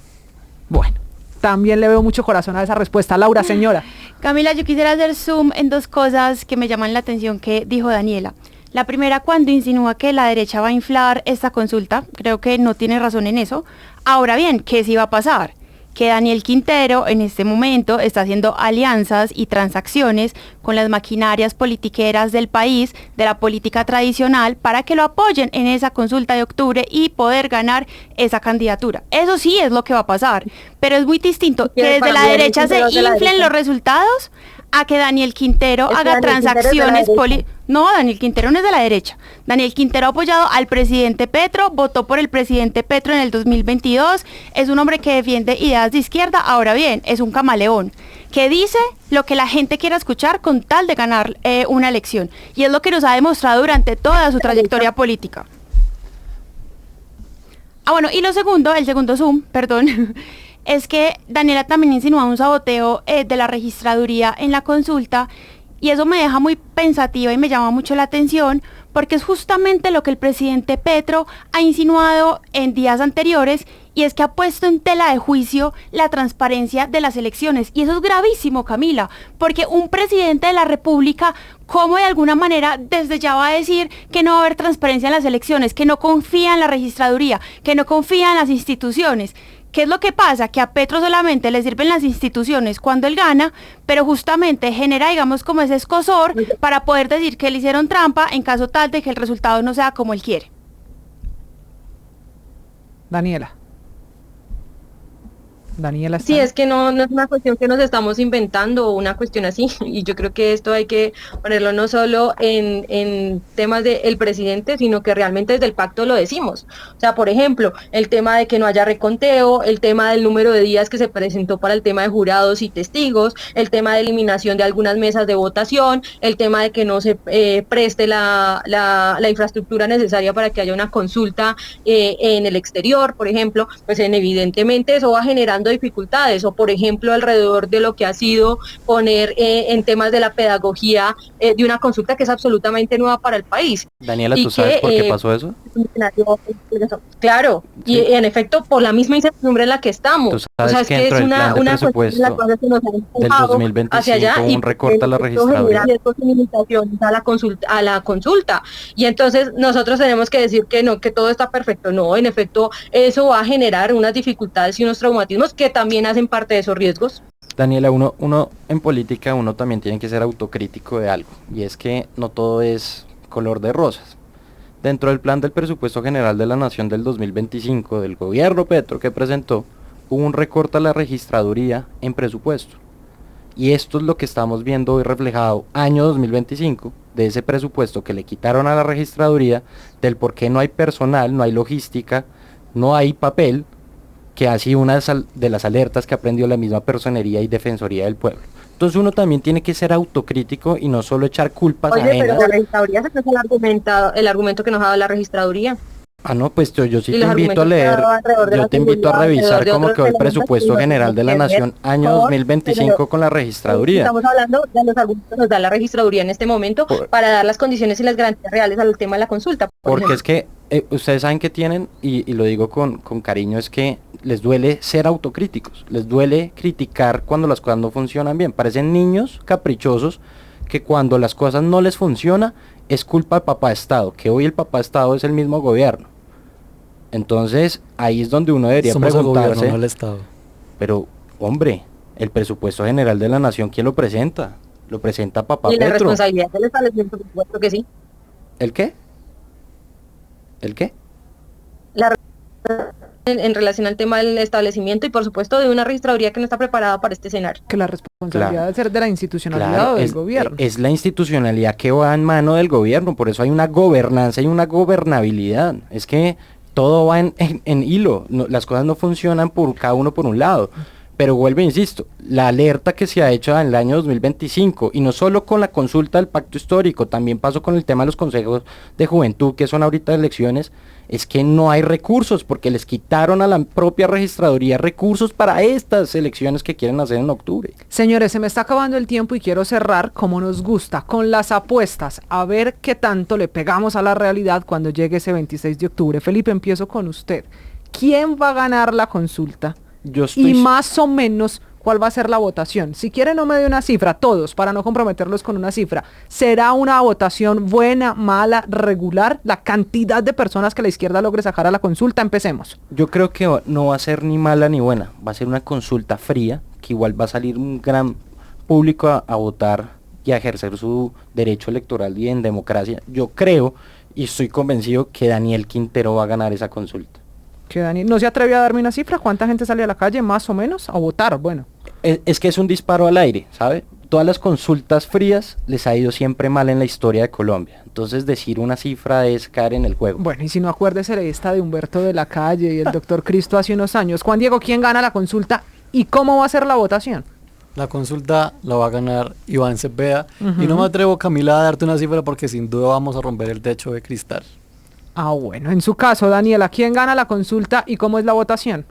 Bueno, también le veo mucho corazón a esa respuesta. Laura, señora. Camila, yo quisiera hacer zoom en dos cosas que me llaman la atención que dijo Daniela. La primera, cuando insinúa que la derecha va a inflar esta consulta, creo que no tiene razón en eso. Ahora bien, ¿qué sí va a pasar? Que Daniel Quintero en este momento está haciendo alianzas y transacciones con las maquinarias politiqueras del país, de la política tradicional, para que lo apoyen en esa consulta de octubre y poder ganar esa candidatura. Eso sí es lo que va a pasar, pero es muy distinto que desde la derecha se inflen los resultados a que Daniel Quintero haga transacciones políticas. No, Daniel Quintero no es de la derecha. Daniel Quintero ha apoyado al presidente Petro, votó por el presidente Petro en el 2022, es un hombre que defiende ideas de izquierda. Ahora bien, es un camaleón que dice lo que la gente quiera escuchar con tal de ganar una elección. Y es lo que nos ha demostrado durante toda su trayectoria política. Bueno, y el segundo zoom, perdón, es que Daniela también insinúa un saboteo de la registraduría en la consulta, y eso me deja muy pensativa y me llama mucho la atención, porque es justamente lo que el presidente Petro ha insinuado en días anteriores, y es que ha puesto en tela de juicio la transparencia de las elecciones. Y eso es gravísimo, Camila, porque un presidente de la República, ¿cómo de alguna manera desde ya va a decir que no va a haber transparencia en las elecciones, que no confía en la registraduría, que no confía en las instituciones? ¿Qué es lo que pasa? Que a Petro solamente le sirven las instituciones cuando él gana, pero justamente genera, digamos, como ese escozor para poder decir que le hicieron trampa en caso tal de que el resultado no sea como él quiere. Daniela. Daniela. Sí, es que no es una cuestión que nos estamos inventando o una cuestión así, y yo creo que esto hay que ponerlo no solo en temas del presidente, sino que realmente desde el pacto lo decimos. O sea, por ejemplo, el tema de que no haya reconteo, el tema del número de días que se presentó para el tema de jurados y testigos, el tema de eliminación de algunas mesas de votación, el tema de que no se preste la infraestructura necesaria para que haya una consulta en el exterior, por ejemplo, pues evidentemente eso va generando dificultades, o por ejemplo alrededor de lo que ha sido poner en temas de la pedagogía de una consulta que es absolutamente nueva para el país. Daniela, ¿tú sabes por qué pasó eso? Claro, sí. Y en efecto por la misma incertidumbre en la que estamos. O sea, es que es una presupuesto la cual se nos del 2025 hacia allá y un recorte a la registraduría. Limitaciones a la consulta. Y entonces nosotros tenemos que decir que no, que todo está perfecto. No, en efecto, eso va a generar unas dificultades y unos traumatismos que también hacen parte de esos riesgos. Daniela, uno en política, uno también tiene que ser autocrítico de algo, y es que no todo es color de rosas. Dentro del plan del presupuesto general de la Nación del 2025 del gobierno Petro que presentó, hubo un recorte a la registraduría en presupuesto. Y esto es lo que estamos viendo hoy reflejado, año 2025, de ese presupuesto que le quitaron a la registraduría, del por qué no hay personal, no hay logística, no hay papel, que ha sido una de las alertas que aprendió la misma Personería y Defensoría del Pueblo. Entonces uno también tiene que ser autocrítico y no solo echar culpas ajenas. Pero la registraduría es el argumento que nos ha dado la registraduría. Ah, no, pues yo sí te invito a leer, yo te invito a revisar cómo quedó el presupuesto general de la Nación año 2025 con la registraduría. Estamos hablando de los argumentos que nos da la registraduría en este momento para dar las condiciones y las garantías reales al tema de la consulta. Porque es que ustedes saben que tienen, y lo digo con cariño, es que les duele ser autocríticos, les duele criticar cuando las cosas no funcionan bien. Parecen niños caprichosos que cuando las cosas no les funcionan es culpa del papá Estado, que hoy el papá Estado es el mismo gobierno. Entonces, ahí es donde uno debería preguntarse, el gobierno, no el Estado. Pero, hombre, el presupuesto general de la Nación, ¿quién lo presenta? Lo presenta papá Petro. Y la responsabilidad del establecimiento, por supuesto que sí. ¿El qué? ¿El qué? En relación al tema del establecimiento y por supuesto de una registraduría que no está preparada para este escenario. Que la responsabilidad debe ser de la institucionalidad o del gobierno. Es la institucionalidad que va en mano del gobierno, por eso hay una gobernanza y una gobernabilidad. Es que todo va en hilo, no, las cosas no funcionan por cada uno por un lado. Pero vuelvo e insisto, la alerta que se ha hecho en el año 2025, y no solo con la consulta del pacto histórico, también pasó con el tema de los consejos de juventud, que son ahorita elecciones, es que no hay recursos, porque les quitaron a la propia registraduría recursos para estas elecciones que quieren hacer en octubre. Señores, se me está acabando el tiempo y quiero cerrar, como nos gusta, con las apuestas, a ver qué tanto le pegamos a la realidad cuando llegue ese 26 de octubre. Felipe, empiezo con usted. ¿Quién va a ganar la consulta? Y más o menos, ¿cuál va a ser la votación? Si quiere no me dé una cifra, todos, para no comprometerlos con una cifra. ¿Será una votación buena, mala, regular? La cantidad de personas que la izquierda logre sacar a la consulta, empecemos. Yo creo que no va a ser ni mala ni buena, va a ser una consulta fría, que igual va a salir un gran público a votar y a ejercer su derecho electoral y en democracia. Yo creo y estoy convencido que Daniel Quintero va a ganar esa consulta. Que Daniel no se atreve a darme una cifra. ¿Cuánta gente sale a la calle más o menos a votar? Bueno, es que es un disparo al aire, ¿sabe? Todas las consultas frías les ha ido siempre mal en la historia de Colombia. Entonces decir una cifra es caer en el juego. Bueno, y si no, acuérdese esta de Humberto de la Calle y el doctor Cristo hace unos años. Juan Diego, ¿quién gana la consulta y cómo va a ser la votación? La consulta la va a ganar Iván Cepeda. Y no me atrevo, Camila, a darte una cifra porque sin duda vamos a romper el techo de cristal. Ah, bueno, en su caso, Daniela, ¿quién gana la consulta y cómo es la votación?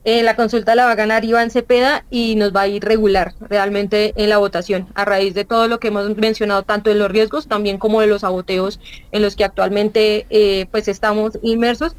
La consulta la va a ganar Iván Cepeda y nos va a ir regular realmente en la votación, a raíz de todo lo que hemos mencionado, tanto de los riesgos también como de los saboteos en los que actualmente pues estamos inmersos.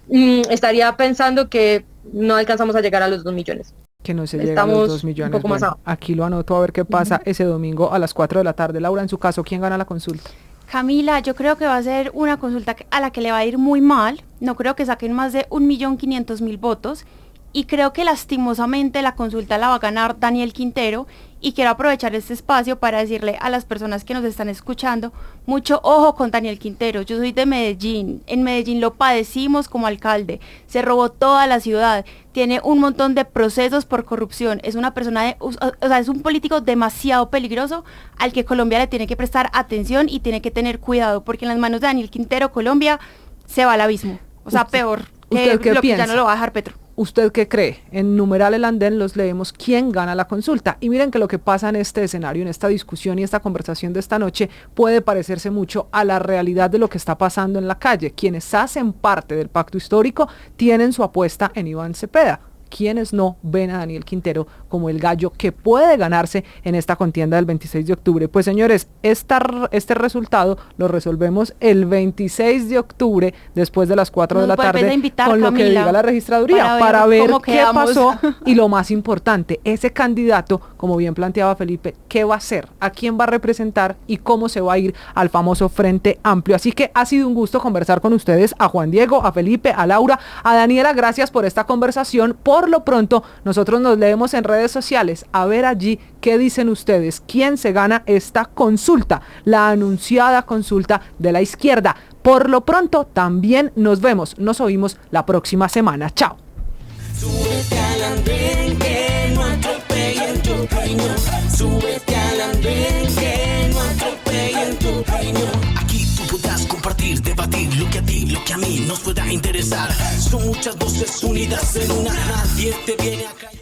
Estaría pensando que no alcanzamos a llegar a los 2 millones. Que no se llega a los 2 millones. Un poco más aquí lo anoto a ver qué pasa ese domingo a las 4 de la tarde. Laura, en su caso, ¿quién gana la consulta? Camila, yo creo que va a ser una consulta a la que le va a ir muy mal. No creo que saquen más de 1.500.000 votos. Y creo que lastimosamente la consulta la va a ganar Daniel Quintero. Y quiero aprovechar este espacio para decirle a las personas que nos están escuchando, mucho ojo con Daniel Quintero. Yo soy de Medellín, en Medellín lo padecimos como alcalde, se robó toda la ciudad, tiene un montón de procesos por corrupción, es una persona, es un político demasiado peligroso al que Colombia le tiene que prestar atención y tiene que tener cuidado, porque en las manos de Daniel Quintero Colombia se va al abismo, o sea, peor que lo que ya no lo va a dejar Petro. ¿Usted qué cree? En numeral El Andén los leemos quién gana la consulta. Y miren que lo que pasa en este escenario, en esta discusión y esta conversación de esta noche puede parecerse mucho a la realidad de lo que está pasando en la calle. Quienes hacen parte del pacto histórico tienen su apuesta en Iván Cepeda. Quienes no ven a Daniel Quintero como el gallo que puede ganarse en esta contienda del 26 de octubre. Pues señores, este resultado lo resolvemos el 26 de octubre después de las 4 de la tarde invitar, con lo Camila, que diga la registraduría para ver qué pasó y lo más importante, ese candidato, como bien planteaba Felipe, qué va a hacer, a quién va a representar y cómo se va a ir al famoso Frente Amplio. Así que ha sido un gusto conversar con ustedes, a Juan Diego, a Felipe, a Laura, a Daniela, gracias por esta conversación. Por lo pronto, nosotros nos leemos en redes sociales a ver allí qué dicen ustedes, quién se gana esta consulta, la anunciada consulta de la izquierda. Por lo pronto, también nos vemos, nos oímos la próxima semana. Chao. Súbete al andén que no atropellen tu opinión. Súbete al andén que no atropellen tu opinión. Aquí tú podrás compartir, debatir lo que a ti, lo que a mí nos pueda interesar. Son muchas voces unidas en una. Nadie te viene a callar.